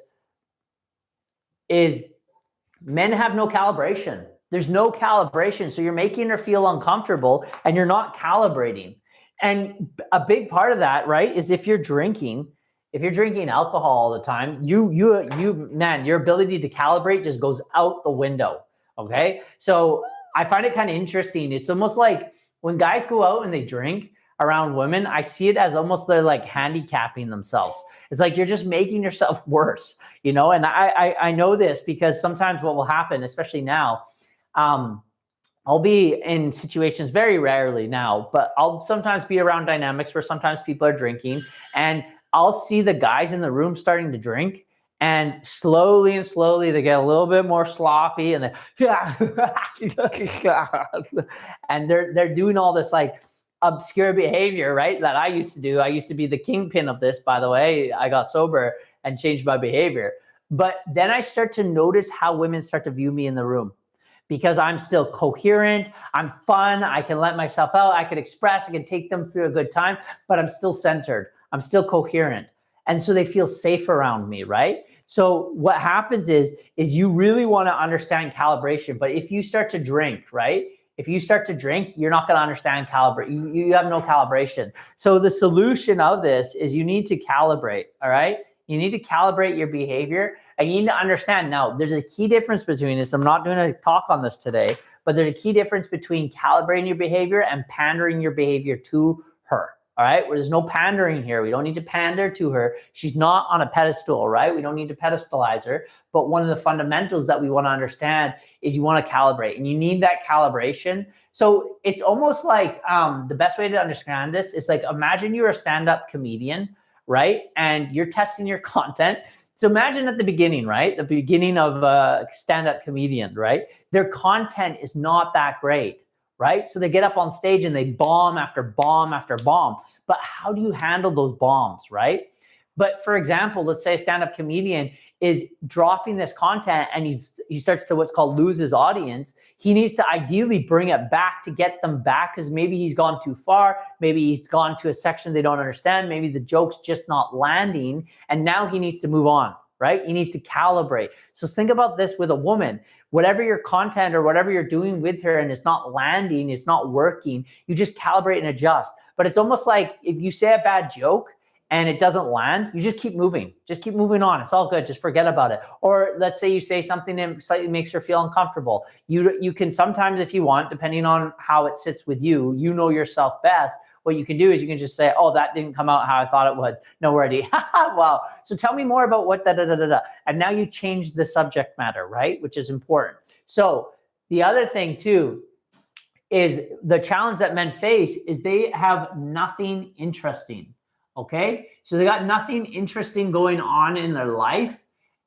is men have no calibration. There's no calibration. So you're making her feel uncomfortable and you're not calibrating. And a big part of that, right, is if you're drinking alcohol all the time, man, your ability to calibrate just goes out the window. Okay. So I find it kind of interesting. It's almost like when guys go out and they drink around women, I see it as almost they're like handicapping themselves. It's like you're just making yourself worse, you know? And I know this because sometimes what will happen, especially now, I'll be in situations very rarely now, but I'll sometimes be around dynamics where sometimes people are drinking and I'll see the guys in the room starting to drink, and slowly they get a little bit more sloppy and and they're doing all this like obscure behavior, right? That I used to do. I used to be the kingpin of this, by the way. I got sober and changed my behavior. But then I start to notice how women start to view me in the room, because I'm still coherent, I'm fun, I can let myself out, I can express, I can take them through a good time, but I'm still centered, I'm still coherent. And so they feel safe around me, right? So what happens is you really wanna understand calibration, but if you start to drink, right? If you start to drink, you're not gonna understand calibrate. You have no calibration. So the solution of this is you need to calibrate, all right? You need to calibrate your behavior. And you need to understand now, there's a key difference between this. I'm not doing a talk on this today, but there's a key difference between calibrating your behavior and pandering your behavior to her. All right, where there's no pandering here. We don't need to pander to her. She's not on a pedestal, right? We don't need to pedestalize her. But one of the fundamentals that we want to understand is you want to calibrate, and you need that calibration. So it's almost like the best way to understand this is like, imagine you're a stand-up comedian, right? And you're testing your content. So imagine at the beginning, right? The beginning of a stand-up comedian, right? Their content is not that great, right? So they get up on stage and they bomb after bomb after bomb. But how do you handle those bombs, right? But for example, let's say a stand-up comedian is dropping this content and he starts to what's called lose his audience. He needs to ideally bring it back to get them back, because maybe he's gone too far. Maybe he's gone to a section they don't understand. Maybe the joke's just not landing. And now he needs to move on, right? He needs to calibrate. So think about this with a woman. Whatever your content or whatever you're doing with her and it's not landing, it's not working, you just calibrate and adjust. But it's almost like if you say a bad joke and it doesn't land, you just keep moving. Just keep moving on. It's all good. Just forget about it. Or let's say you say something that slightly makes her feel uncomfortable. You can sometimes, if you want, depending on how it sits with you, you know yourself best. What you can do is you can just say, oh, that didn't come out how I thought it would. No worry. Wow. So tell me more about what da-da-da-da-da. And now you change the subject matter, right? Which is important. So the other thing too is the challenge that men face is they have nothing interesting. Okay, so they got nothing interesting going on in their life.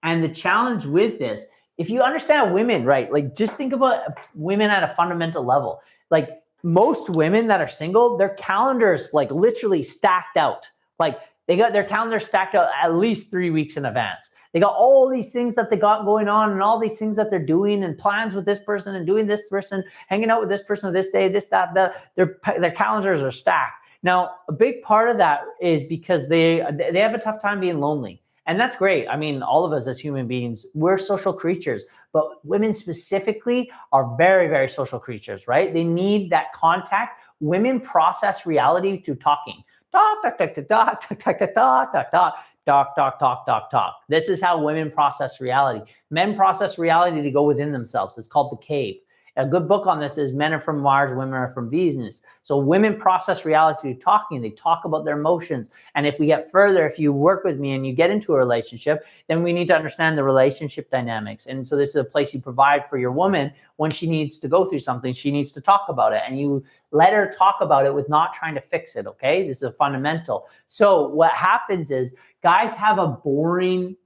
And the challenge with this, if you understand women, right, like just think about women at a fundamental level. Like most women that are single, their calendars like literally stacked out. Like they got their calendar stacked out at least 3 weeks in advance. They got all these things that they got going on and all these things that they're doing and plans with this person and doing this person, hanging out with this person this day, this, that, their calendars are stacked. Now, a big part of that is because they have a tough time being lonely. And that's great. I mean, all of us as human beings, we're social creatures, but women specifically are very, very social creatures, right? They need that contact. Women process reality through talking. Talk, talk, talk, talk, talk, talk, talk, talk, talk, talk, talk. Talk, talk, talk, talk, talk. This is how women process reality. Men process reality to go within themselves. It's called the cave. A good book on this is Men Are From Mars, Women Are From Venus. So women process reality through talking. They talk about their emotions. And if we get further, if you work with me and you get into a relationship, then we need to understand the relationship dynamics. And so this is a place you provide for your woman when she needs to go through something. She needs to talk about it. And you let her talk about it with not trying to fix it, okay? This is a fundamental. So what happens is guys have a boring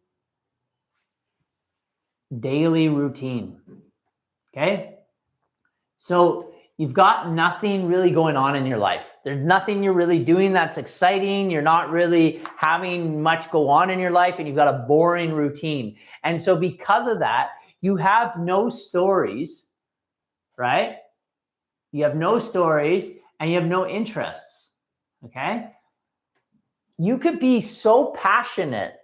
daily routine, okay? So you've got nothing really going on in your life. There's nothing you're really doing that's exciting. You're not really having much go on in your life, and you've got a boring routine. And so because of that, you have no stories, right? You have no stories and you have no interests, okay? You could be so passionate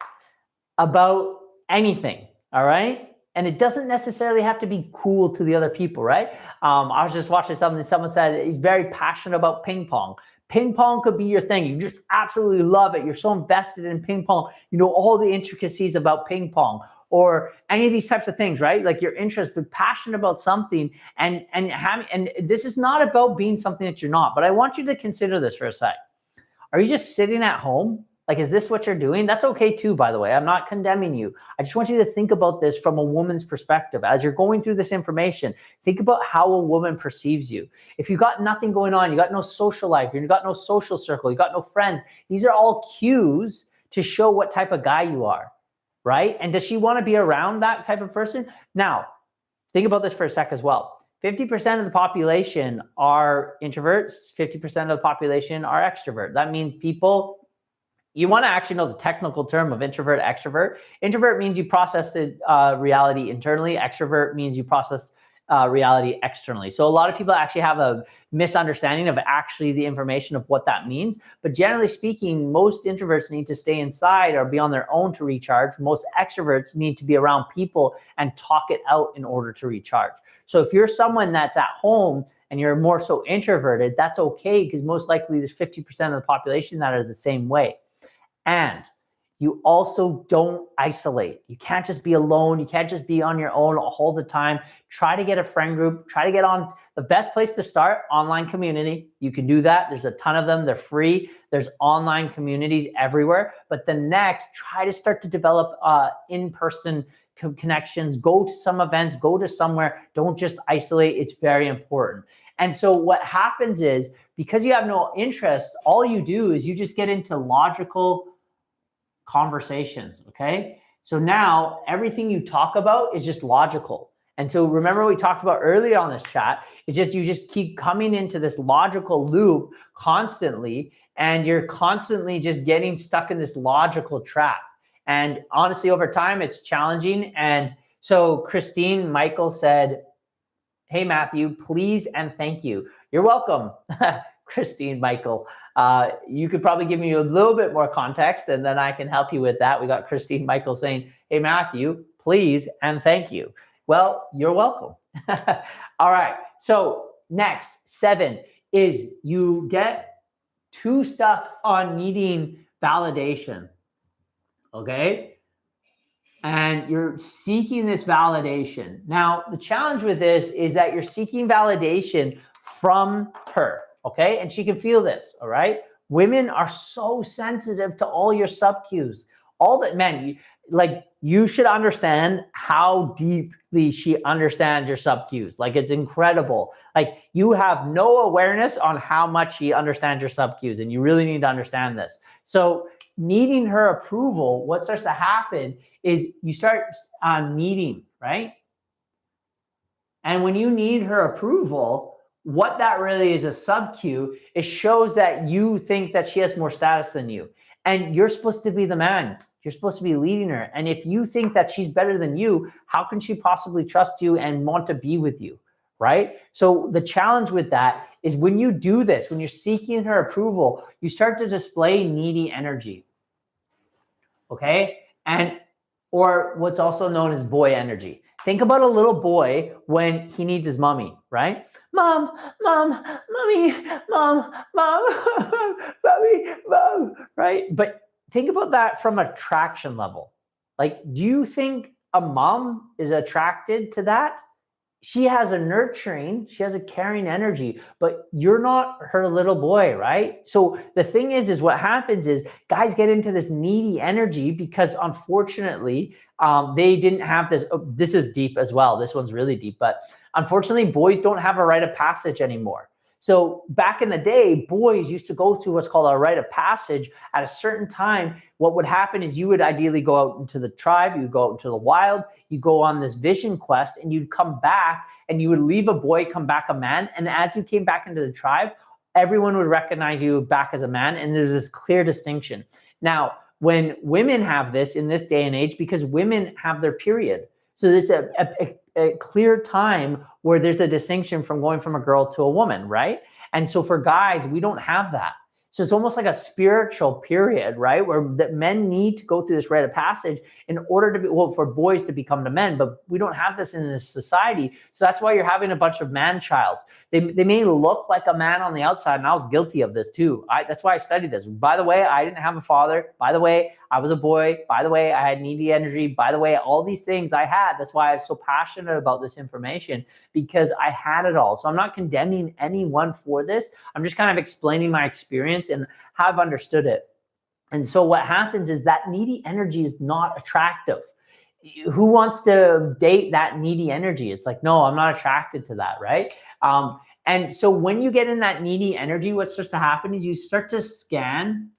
about anything, all right? And it doesn't necessarily have to be cool to the other people, right? I was just watching something, someone said he's very passionate about ping pong. Ping pong could be your thing. You just absolutely love it. You're so invested in ping pong. You know all the intricacies about ping pong or any of these types of things, right? Like your interest, but passionate about something. And this is not about being something that you're not, but I want you to consider this for a sec. Are you just sitting at home? Like, is this what you're doing? That's okay too, by the way. I'm not condemning you. I just want you to think about this from a woman's perspective. As you're going through this information, think about how a woman perceives you. If you got nothing going on, you got no social life, you got no social circle, you got no friends, these are all cues to show what type of guy you are, right? And does she want to be around that type of person? Now, think about this for a sec as well. 50% of the population are introverts, 50% of the population are extrovert. That means people, you want to actually know the technical term of introvert, extrovert. Introvert means you process the reality internally. Extrovert means you process reality externally. So a lot of people actually have a misunderstanding of actually the information of what that means. But generally speaking, most introverts need to stay inside or be on their own to recharge. Most extroverts need to be around people and talk it out in order to recharge. So if you're someone that's at home and you're more so introverted, that's okay, because most likely there's 50% of the population that are the same way. And you also don't isolate. You can't just be alone. You can't just be on your own all the time. Try to get a friend group. Try to get on. The best place to start, online community. You can do that. There's a ton of them. They're free. There's online communities everywhere. But the next, try to start to develop in-person connections. Go to some events. Go to somewhere. Don't just isolate. It's very important. And so what happens is, because you have no interest, all you do is you just get into logical conversations, okay? So now everything you talk about is just logical. And so remember what we talked about earlier on this chat, it's just you just keep coming into this logical loop constantly, and you're constantly just getting stuck in this logical trap. And honestly, over time, it's challenging. And so Christine Michael said, hey, Matthew, please and thank you. You're welcome, Christine Michael. You could probably give me a little bit more context, and then I can help you with that. We got Christine Michael saying, hey, Matthew, please and thank you. Well, you're welcome. All right. So next, 7 is you get too stuck on needing validation. Okay. And you're seeking this validation. Now, the challenge with this is that you're seeking validation from her, okay? And she can feel this, all right? Women are so sensitive to all your sub cues. All that, man, you should understand how deeply she understands your sub cues. Like, it's incredible. Like, you have no awareness on how much she understands your sub cues, and you really need to understand this. So needing her approval, what starts to happen is you start needing, right? And when you need her approval, what that really is a sub cue, it shows that you think that she has more status than you. And you're supposed to be the man. You're supposed to be leading her. And if you think that she's better than you, how can she possibly trust you and want to be with you, right? So the challenge with that is when you do this, when you're seeking her approval, you start to display needy energy, okay? Or what's also known as boy energy. Think about a little boy when he needs his mommy, right? Mom, mom, mommy, mom, mom, mommy, mom, right? But think about that from attraction level. Like, do you think a mom is attracted to that? She has a nurturing, she has a caring energy, but you're not her little boy, right? So the thing is what happens is guys get into this needy energy because unfortunately, they didn't have this. Oh, this is deep as well. This one's really deep, but unfortunately, boys don't have a rite of passage anymore. So back in the day, boys used to go through what's called a rite of passage at a certain time. What would happen is you would ideally go out into the tribe, you'd go out into the wild, you go on this vision quest, and you'd come back and you would leave a boy, come back a man. And as you came back into the tribe, everyone would recognize you back as a man. And there's this clear distinction. Now, when women have this in this day and age, because women have their period. So there's a clear time where there's a distinction from going from a girl to a woman, right? And so for guys, we don't have that. So it's almost like a spiritual period, right? Where that men need to go through this rite of passage in order to be, well, for boys to become the men, but we don't have this in this society. So that's why you're having a bunch of man-childs. They may look like a man on the outside, and I was guilty of this too. That's why I studied this. By the way, I didn't have a father. By the way, I was a boy. By the way, I had needy energy. By the way, all these things I had. That's why I'm so passionate about this information, because I had it all. So I'm not condemning anyone for this. I'm just kind of explaining my experience and how I've understood it. And so what happens is that needy energy is not attractive. Who wants to date that needy energy? It's like, no, I'm not attracted to that, right? And so when you get in that needy energy, what starts to happen is you start to scan.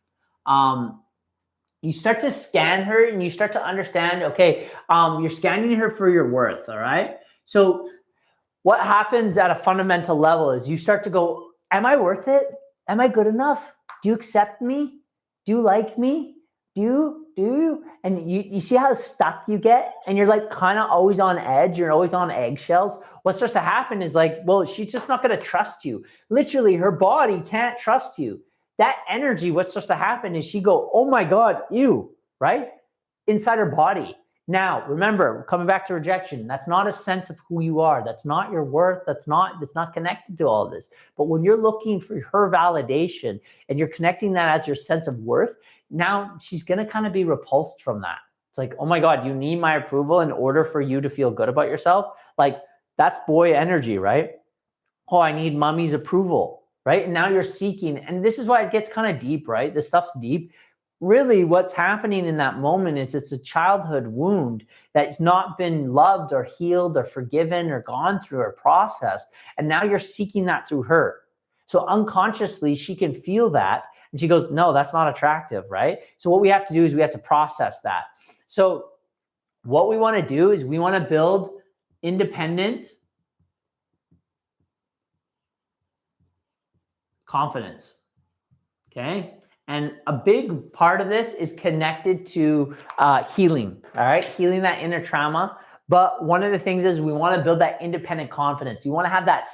You start to scan her, and you start to understand, okay, you're scanning her for your worth, all right? So what happens at a fundamental level is you start to go, am I worth it? Am I good enough? Do you accept me? Do you like me? Do you? And you see how stuck you get? And you're like kind of always on edge. You're always on eggshells. What starts to happen is like, well, she's just not going to trust you. Literally, her body can't trust you. That energy, what's supposed to happen is she go, oh my God, ew, right? Inside her body. Now, remember, coming back to rejection, that's not a sense of who you are. That's not your worth. That's not connected to all of this. But when you're looking for her validation and you're connecting that as your sense of worth, now she's going to kind of be repulsed from that. It's like, oh my God, you need my approval in order for you to feel good about yourself. Like, that's boy energy, right? Oh, I need mommy's approval, right? And now you're seeking, and this is why it gets kind of deep, right? This stuff's deep. Really, what's happening in that moment is it's a childhood wound that's not been loved or healed or forgiven or gone through or processed. And now you're seeking that through her. So unconsciously, she can feel that. And she goes, no, that's not attractive, right? So what we have to do is we have to process that. So what we want to do is we want to build independent confidence, okay? And a big part of this is connected to healing, all right? Healing that inner trauma. But one of the things is we want to build that independent confidence. You want to have that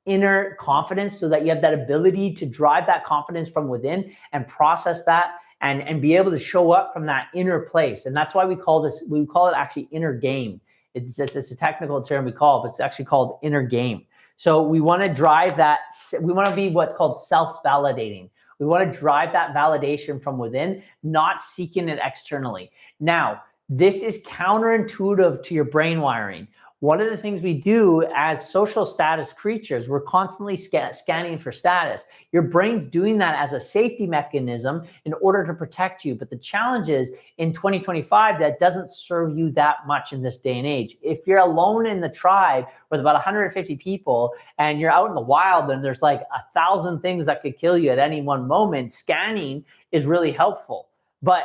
inner confidence so that you have that ability to drive that confidence from within and process that and be able to show up from that inner place. And that's why we call it actually inner game. It's a technical term we call it, but it's actually called inner game. So we want to drive that. We want to be what's called self-validating. We want to drive that validation from within, not seeking it externally. Now, this is counterintuitive to your brain wiring. One of the things we do as social status creatures, we're constantly scanning for status. Your brain's doing that as a safety mechanism in order to protect you. But the challenge is in 2025, that doesn't serve you that much in this day and age. If you're alone in the tribe with about 150 people and you're out in the wild and there's like 1,000 things that could kill you at any one moment, scanning is really helpful. But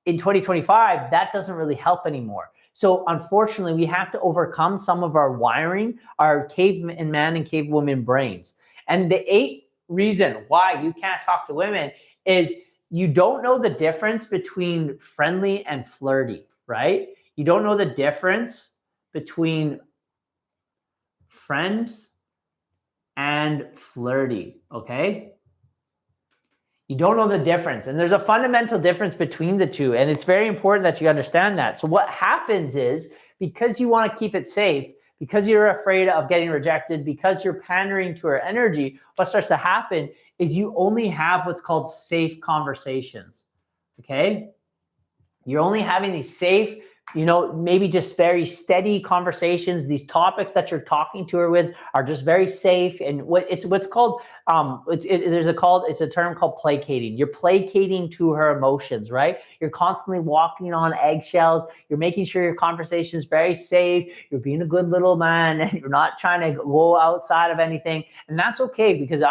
in 2025, that doesn't really help anymore. So unfortunately, we have to overcome some of our wiring, our caveman and cavewoman brains. And the 8th reason why you can't talk to women is you don't know the difference between friendly and flirty, right? You don't know the difference between friends and flirty, okay? You don't know the difference. And there's a fundamental difference between the two. And it's very important that you understand that. So what happens is, because you want to keep it safe, because you're afraid of getting rejected, because you're pandering to her energy, what starts to happen is you only have what's called safe conversations, okay? You're only having these safe, maybe just very steady conversations. These topics that you're talking to her with are just very safe. And it's a term called placating. You're placating to her emotions, right? You're constantly walking on eggshells. You're making sure your conversation is very safe. You're being a good little man and you're not trying to go outside of anything. And that's okay, because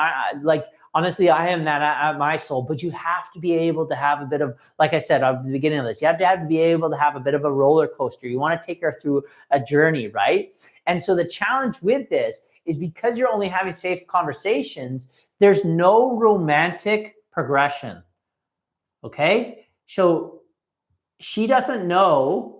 honestly, I am that at my soul, but you have to be able to have a bit of, like I said at the beginning of this, you have to be able to have a bit of a roller coaster. You want to take her through a journey, right? And so the challenge with this is, because you're only having safe conversations, there's no romantic progression, okay? So she doesn't know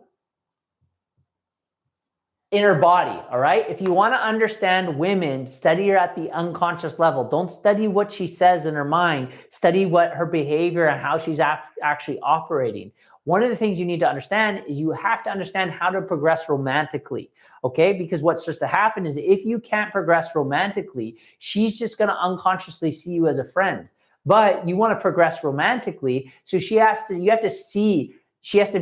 in her body, all right? If you want to understand women, study her at the unconscious level. Don't study what she says in her mind. Study what her behavior and how she's actually operating. One of the things you need to understand is you have to understand how to progress romantically, okay? Because what's just to happen is, if you can't progress romantically, she's just going to unconsciously see you as a friend. But you want to progress romantically, so she has to be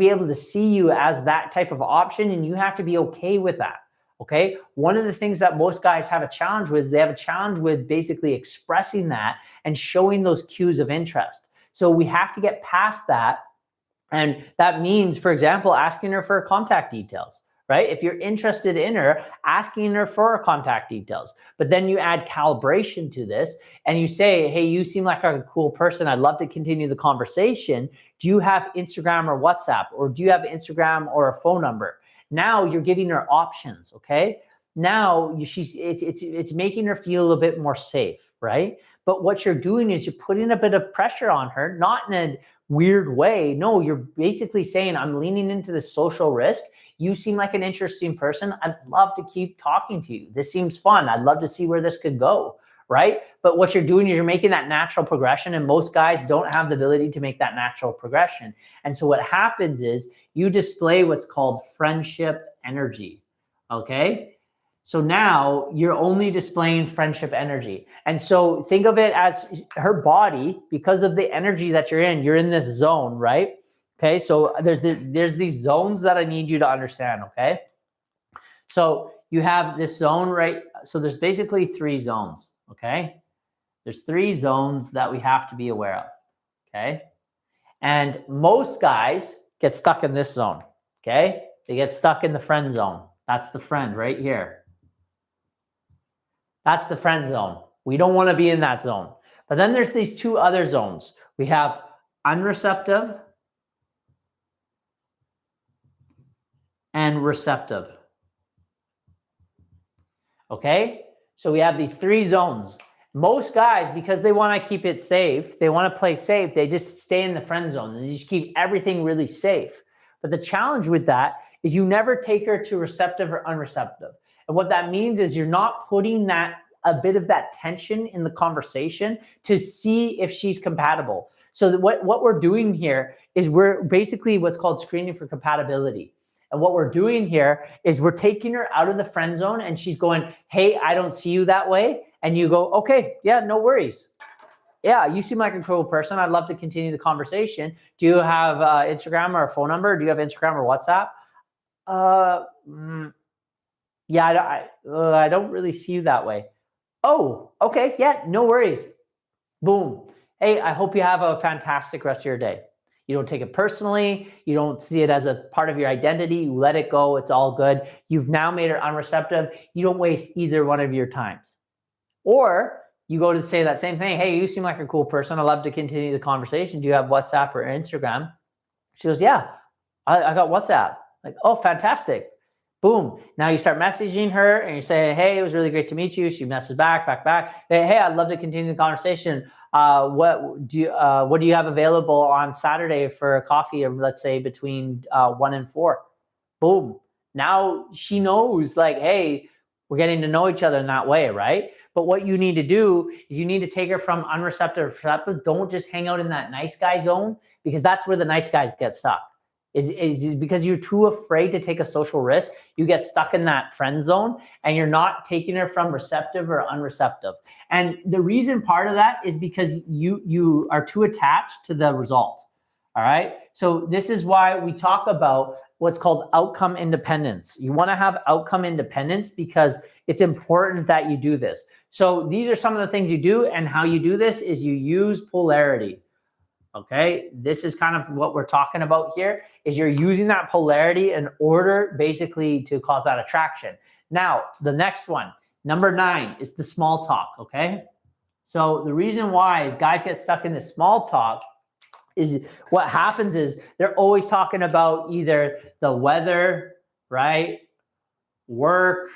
able to see you as that type of option, and you have to be okay with that, okay? One of the things that most guys have a challenge with, they have a challenge with basically expressing that and showing those cues of interest. So we have to get past that. And that means, for example, asking her for her contact details, right? If you're interested in her, asking her for her contact details. But then you add calibration to this and you say, hey, you seem like a cool person. I'd love to continue the conversation. Do you have Instagram or WhatsApp? Or do you have Instagram or a phone number? Now you're giving her options, okay? Now it's making her feel a bit more safe, right? But what you're doing is you're putting a bit of pressure on her, not in a weird way. No, you're basically saying, I'm leaning into the social risk. You seem like an interesting person. I'd love to keep talking to you. This seems fun. I'd love to see where this could go, right? But what you're doing is you're making that natural progression, and most guys don't have the ability to make that natural progression. And so what happens is you display what's called friendship energy, okay? So now you're only displaying friendship energy. And so think of it as her body, because of the energy that you're in this zone, right? Okay, so there's these zones that I need you to understand, okay? So you have this zone, right? So there's basically 3 zones, okay? There's 3 zones that we have to be aware of, okay? And most guys get stuck in this zone, okay? They get stuck in the friend zone. That's the friend right here. That's the friend zone. We don't want to be in that zone. But then there's these 2 other zones. We have unreceptive and receptive. Okay? So we have these 3 zones. Most guys, because they want to keep it safe, they want to play safe, they just stay in the friend zone and they just keep everything really safe. But the challenge with that is you never take her to receptive or unreceptive. And what that means is you're not putting a bit of that tension in the conversation to see if she's compatible. So what we're doing here is we're basically what's called screening for compatibility. And what we're doing here is we're taking her out of the friend zone and she's going, hey, I don't see you that way. And you go, okay, yeah, no worries. Yeah, you seem like a cool person. I'd love to continue the conversation. Do you have Instagram or a phone number? Do you have Instagram or WhatsApp? Yeah, I don't really see you that way. Oh, okay, yeah, no worries. Boom. Hey, I hope you have a fantastic rest of your day. You don't take it personally. You don't see it as a part of your identity. You let it go. It's all good. You've now made her unreceptive. You don't waste either one of your times. Or you go to say that same thing. Hey, you seem like a cool person. I'd love to continue the conversation. Do you have WhatsApp or Instagram? She goes, yeah, I got WhatsApp. Like, oh, fantastic. Boom. Now you start messaging her and you say, hey, it was really great to meet you. She messages back. Hey, I'd love to continue the conversation. What do you have available on Saturday for a coffee, let's say between 1 and 4? Boom. Now she knows, like, hey, we're getting to know each other in that way, right? But what you need to do is you need to take her from unreceptive to receptive. Don't just hang out in that nice guy zone, because that's where the nice guys get stuck. Is because you're too afraid to take a social risk. You get stuck in that friend zone and you're not taking her from receptive or unreceptive. And the reason part of that is because you are too attached to the result. All right. So this is why we talk about what's called outcome independence. You want to have outcome independence because it's important that you do this. So these are some of the things you do, and how you do this is you use polarity. Okay, this is kind of what we're talking about here, is you're using that polarity in order basically to cause that attraction. Now, the next one, number 9, is the small talk, okay? So the reason why is guys get stuck in the small talk is what happens is they're always talking about either the weather, right? Work,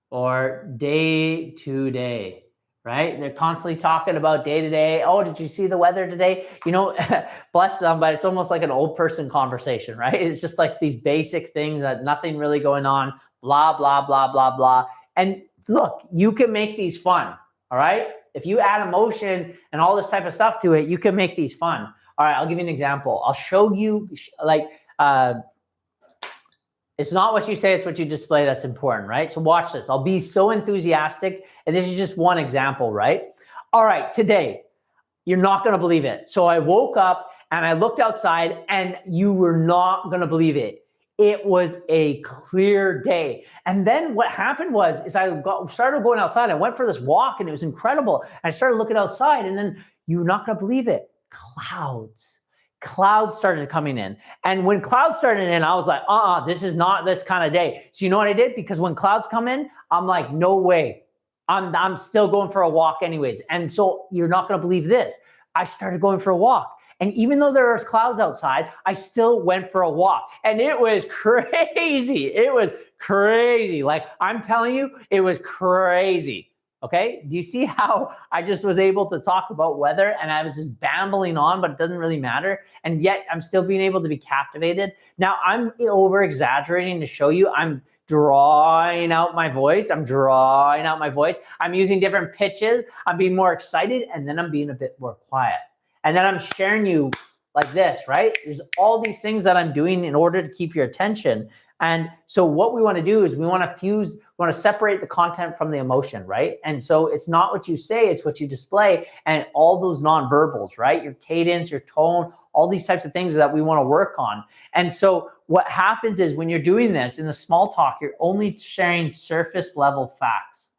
or day to day. Right? They're constantly talking about day to day. Oh, did you see the weather today? You know, bless them, but it's almost like an old person conversation, right? It's just like these basic things that nothing really going on, blah, blah, blah, blah, blah. And look, you can make these fun, all right? If you add emotion and all this type of stuff to it, you can make these fun. All right, I'll give you an example. I'll show you it's not what you say, it's what you display that's important, right? So watch this. I'll be so enthusiastic, and this is just one example, right? All right, today, you're not gonna believe it. So I woke up and I looked outside, and you were not gonna believe it. It was a clear day. And then what happened was I started going outside. I went for this walk, and it was incredible. I started looking outside, and then you're not gonna believe it. Clouds started coming in. And when clouds started in, I was like, this is not this kind of day. So you know what I did? Because when clouds come in, I'm like, no way. I'm still going for a walk anyways. And so you're not going to believe this. I started going for a walk. And even though there was clouds outside, I still went for a walk. And it was crazy. It was crazy. Like, I'm telling you, it was crazy. Okay, do you see how I just was able to talk about weather and I was just babbling on, but it doesn't really matter. And yet I'm still being able to be captivated. Now I'm over exaggerating to show you I'm drawing out my voice. I'm using different pitches. I'm being more excited, and then I'm being a bit more quiet. And then I'm sharing you like this, right? There's all these things that I'm doing in order to keep your attention. And so what we want to do is we want to separate the content from the emotion, right? And so it's not what you say, it's what you display, and all those nonverbals, right? Your cadence, your tone, all these types of things that we want to work on. And so what happens is when you're doing this in the small talk, you're only sharing surface level facts,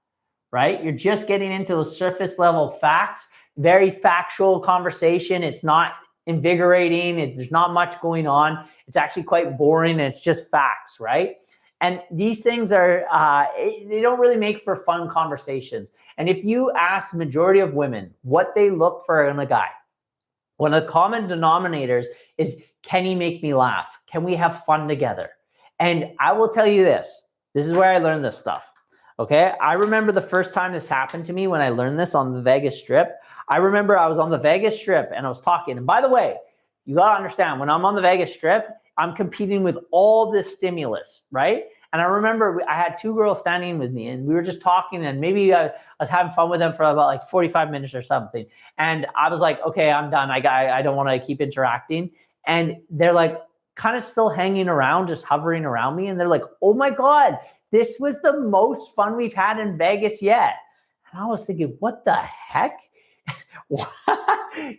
right? You're just getting into those surface level facts, very factual conversation. It's not invigorating. There's not much going on. It's actually quite boring, and it's just facts, right? And these things are, they don't really make for fun conversations. And if you ask the majority of women what they look for in a guy, one of the common denominators is, can he make me laugh? Can we have fun together? And I will tell you this is where I learned this stuff. Okay. I remember the first time this happened to me when I learned this on the Vegas Strip. I remember I was on the Vegas Strip and I was talking. And by the way, you got to understand, when I'm on the Vegas Strip, I'm competing with all this stimulus, right? And I remember I had two girls standing with me and we were just talking, and maybe I was having fun with them for about like 45 minutes or something. And I was like, okay, I'm done. I don't want to keep interacting. And they're like kind of still hanging around, just hovering around me. And they're like, oh my God, this was the most fun we've had in Vegas yet. And I was thinking, what the heck?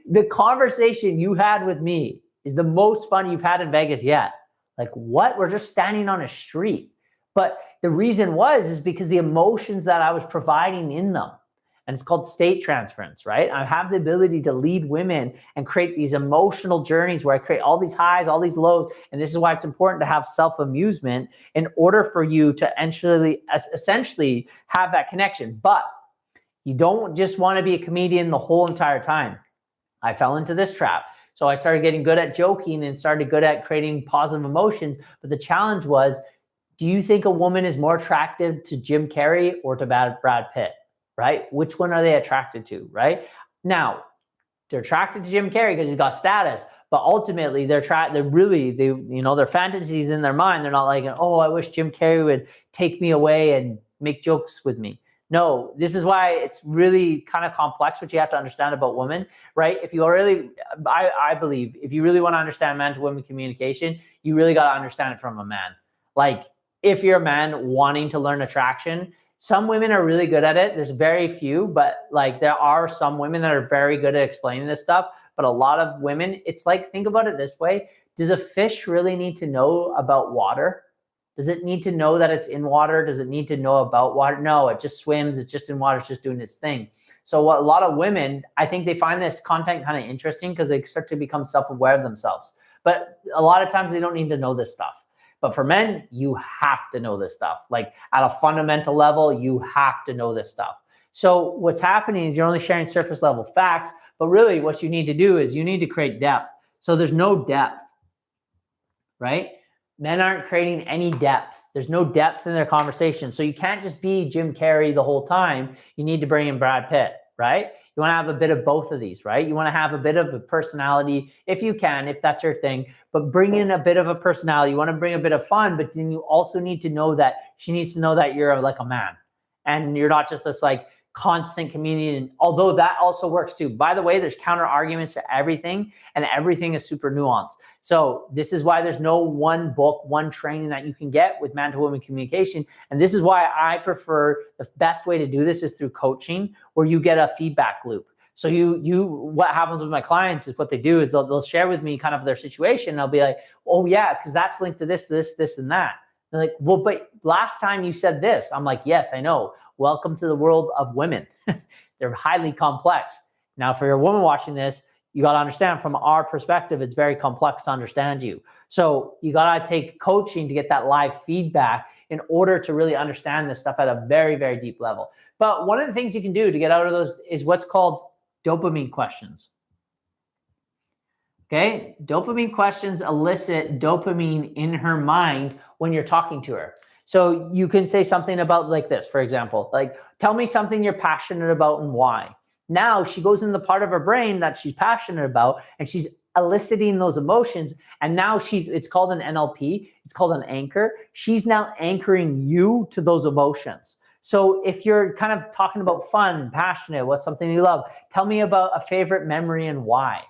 The conversation you had with me is the most fun you've had in Vegas yet. Like, what? We're just standing on a street. But the reason is because the emotions that I was providing in them, and it's called state transference, right? I have the ability to lead women and create these emotional journeys where I create all these highs, all these lows. And this is why it's important to have self-amusement in order for you to essentially have that connection. But you don't just want to be a comedian the whole entire time. I fell into this trap. So I started getting good at joking and started good at creating positive emotions. But the challenge was, do you think a woman is more attractive to Jim Carrey or to Brad Pitt, right? Which one are they attracted to, right? Now, they're attracted to Jim Carrey because he's got status, but ultimately their fantasies in their mind. They're not like, oh, I wish Jim Carrey would take me away and make jokes with me. No, this is why it's really kind of complex what you have to understand about women, right? If you really, I believe, if you really want to understand man to women communication, you really got to understand it from a man. Like, if you're a man wanting to learn attraction, some women are really good at it. There's very few, but like there are some women that are very good at explaining this stuff. But a lot of women, it's like, think about it this way. Does a fish really need to know about water? Does it need to know that it's in water? Does it need to know about water? No, it just swims. It's just in water. It's just doing its thing. So what a lot of women, I think they find this content kind of interesting because they start to become self-aware of themselves. But a lot of times they don't need to know this stuff. But for men, you have to know this stuff. Like at a fundamental level, you have to know this stuff. So what's happening is you're only sharing surface level facts, but really what you need to do is you need to create depth. So there's no depth, right? Men aren't creating any depth. There's no depth in their conversation. So you can't just be Jim Carrey the whole time. You need to bring in Brad Pitt, right? You want to have a bit of both of these, right? You want to have a bit of a personality if you can, if that's your thing, but bring in a bit of a personality. You want to bring a bit of fun, but then you also need to know that she needs to know that you're like a man and you're not just this like constant comedian, although that also works too. By the way, there's counter arguments to everything and everything is super nuanced. So this is why there's no one book, one training that you can get with man to woman communication. And this is why I prefer the best way to do this is through coaching, where you get a feedback loop. So what happens with my clients is what they do is they'll share with me kind of their situation. They'll be like, oh yeah, because that's linked to this, and that. They're like, well, but last time you said this. I'm like, yes, I know. Welcome to the world of women. They're highly complex. Now, for your woman watching this, you got to understand from our perspective, it's very complex to understand you. So you got to take coaching to get that live feedback in order to really understand this stuff at a very, very deep level. But one of the things you can do to get out of those is what's called dopamine questions. Okay, dopamine questions elicit dopamine in her mind when you're talking to her. So you can say something about like this, for example, like, tell me something you're passionate about and why. Now she goes in the part of her brain that she's passionate about and she's eliciting those emotions. And now it's called an NLP. It's called an anchor. She's now anchoring you to those emotions. So if you're kind of talking about fun, passionate, what's something you love, tell me about a favorite memory and why.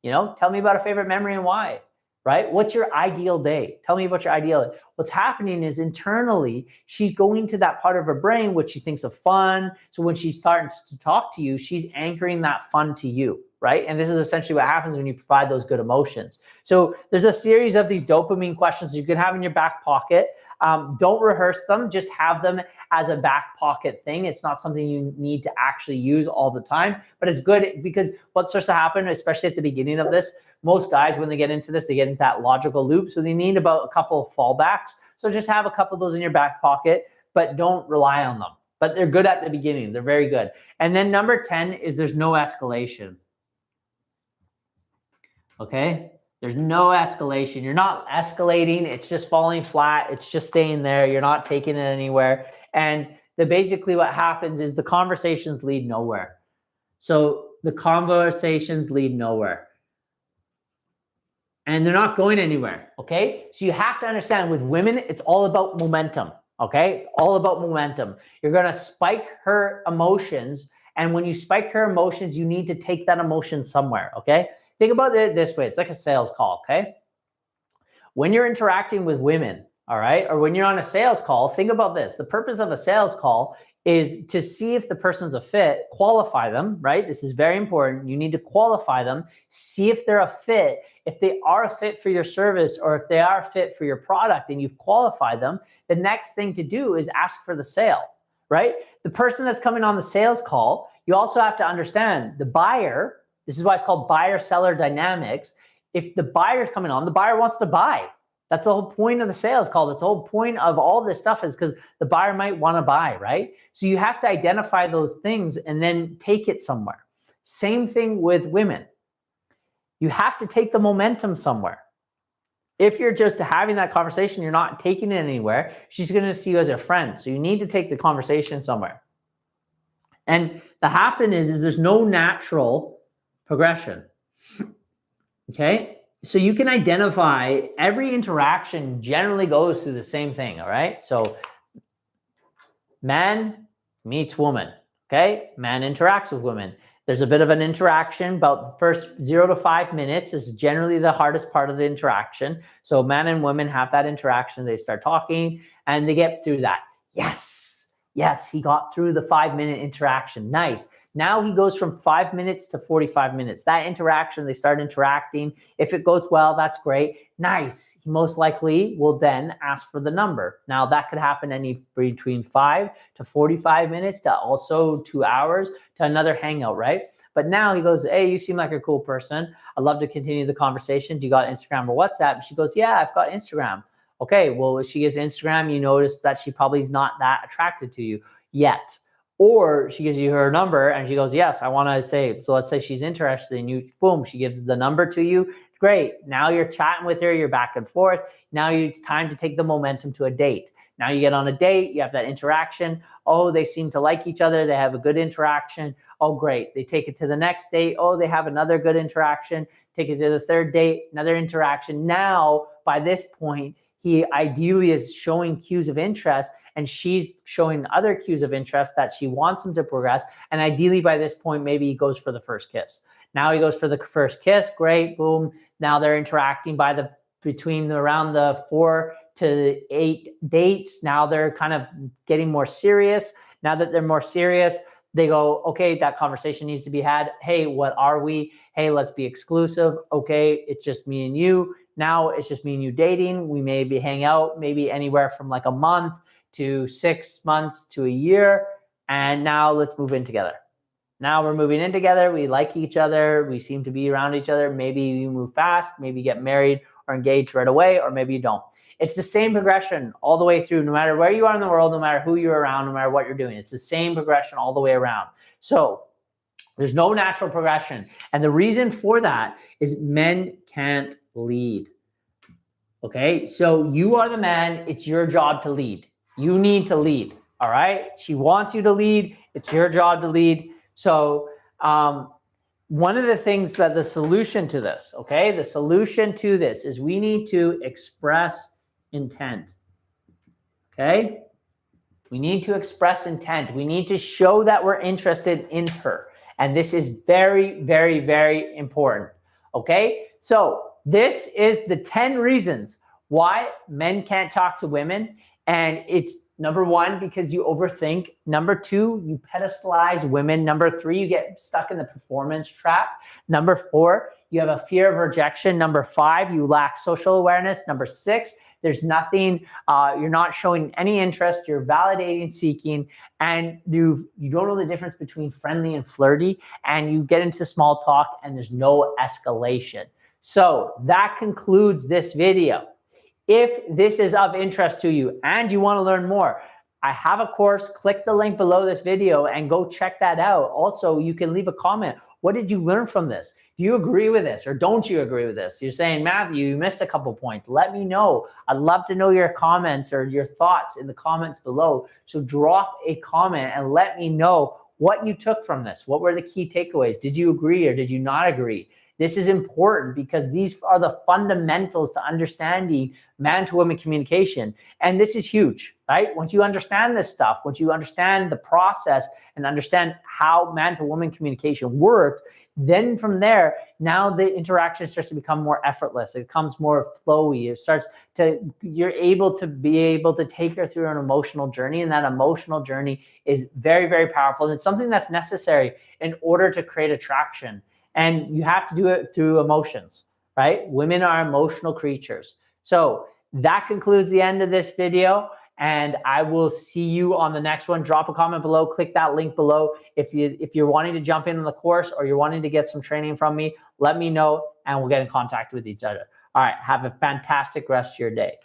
Tell me about a favorite memory and why, right? What's your ideal day? Tell me about your ideal day. What's happening is internally, she's going to that part of her brain which she thinks of fun. So when she starts to talk to you, she's anchoring that fun to you, right? And this is essentially what happens when you provide those good emotions. So there's a series of these dopamine questions you could have in your back pocket. Don't rehearse them, just have them as a back pocket thing. It's not something you need to actually use all the time, but it's good because what starts to happen, especially at the beginning of this, most guys, when they get into this, they get into that logical loop. So they need about a couple of fallbacks. So just have a couple of those in your back pocket, but don't rely on them. But they're good at the beginning. They're very good. And then number 10 is there's no escalation. Okay? There's no escalation. You're not escalating. It's just falling flat. It's just staying there. You're not taking it anywhere. And basically what happens is the conversations lead nowhere. So the conversations lead nowhere. And they're not going anywhere, okay? So you have to understand with women, it's all about momentum, okay? It's all about momentum. You're gonna spike her emotions. And when you spike her emotions, you need to take that emotion somewhere, okay? Think about it this way. It's like a sales call, okay? When you're interacting with women, all right, or when you're on a sales call, think about this. The purpose of a sales call is to see if the person's a fit, qualify them, right? This is very important. You need to qualify them, see if they're a fit. If they are a fit for your service or if they are a fit for your product and you've qualified them, the next thing to do is ask for the sale, right? The person that's coming on the sales call, you also have to understand the buyer. This is why it's called buyer-seller dynamics. If the buyer's coming on, the buyer wants to buy. That's the whole point of the sales call. That's the whole point of all this stuff is because the buyer might want to buy, right? So you have to identify those things and then take it somewhere. Same thing with women. You have to take the momentum somewhere. If you're just having that conversation, you're not taking it anywhere, she's going to see you as a friend. So you need to take the conversation somewhere. And the happen is there's no natural progression. Okay? So you can identify every interaction generally goes through the same thing, all right? So man meets woman, okay? Man interacts with woman. There's a bit of an interaction, about the first 0 to 5 minutes is generally the hardest part of the interaction. So man and woman have that interaction, they start talking and they get through that. Yes, he got through the 5-minute interaction, nice. Now he goes from 5 minutes to 45 minutes. That interaction, they start interacting. If it goes well, that's great. Nice. He most likely will then ask for the number. Now that could happen between 5 to 45 minutes to also 2 hours to another hangout, right? But now he goes, hey, you seem like a cool person. I'd love to continue the conversation. Do you got Instagram or WhatsApp? And she goes, yeah, I've got Instagram. Okay, well, if she gets Instagram, you notice that she probably is not that attracted to you yet. Or she gives you her number and she goes, yes, I want to say, so let's say she's interested in you. Boom, she gives the number to you. Great. Now you're chatting with her, you're back and forth. Now it's time to take the momentum to a date. Now you get on a date, you have that interaction. Oh, they seem to like each other. They have a good interaction. Oh, great. They take it to the next date. Oh, they have another good interaction. Take it to the third date, another interaction. Now, by this point, he ideally is showing cues of interest and she's showing other cues of interest that she wants him to progress. And ideally by this point, maybe he goes for the first kiss. Now he goes for the first kiss. Great. Boom. Now they're interacting between around the 4 to 8 dates. Now they're kind of getting more serious. Now that they're more serious, they go, okay, that conversation needs to be had. Hey, what are we? Hey, let's be exclusive. Okay, it's just me and you. Now it's just me and you dating. We maybe hang out maybe anywhere from like a month to 6 months to a year. And now let's move in together. Now we're moving in together. We like each other. We seem to be around each other. Maybe you move fast, maybe get married or engaged right away, or maybe you don't. It's the same progression all the way through, no matter where you are in the world, no matter who you're around, no matter what you're doing. It's the same progression all the way around. So there's no natural progression. And the reason for that is men can't lead. Okay, so you are the man. It's your job to lead. You need to lead. All right. She wants you to lead. It's your job to lead. So one of the things that the solution to this, okay, the solution to this is we need to express intent. Okay? We need to express intent. We need to show that we're interested in her. And this is very, very, very important. Okay? So this is the 10 reasons why men can't talk to women. And it's number one, because you overthink. Number two, you pedestalize women. Number three, you get stuck in the performance trap. Number four, you have a fear of rejection. Number five, you lack social awareness. Number six, there's nothing, you're not showing any interest, you're validating, seeking, and you don't know the difference between friendly and flirty, and you get into small talk and there's no escalation. So that concludes this video. If this is of interest to you and you want to learn more, I have a course. Click the link below this video and go check that out. Also, you can leave a comment. What did you learn from this? Do you agree with this or don't you agree with this? You're saying, Matthew, you missed a couple points. Let me know. I'd love to know your comments or your thoughts in the comments below. So drop a comment and let me know what you took from this. What were the key takeaways? Did you agree or did you not agree? This is important because these are the fundamentals to understanding man to woman communication. And this is huge, right? Once you understand this stuff, once you understand the process and understand how man to woman communication works, then from there, now the interaction starts to become more effortless. It becomes more flowy. It starts to, you're able to take her through an emotional journey. And that emotional journey is very, very powerful. And it's something that's necessary in order to create attraction. And you have to do it through emotions, right? Women are emotional creatures. So that concludes the end of this video. And I will see you on the next one. Drop a comment below, click that link below. If you're wanting to jump in on the course or you're wanting to get some training from me, let me know and we'll get in contact with each other. All right, have a fantastic rest of your day.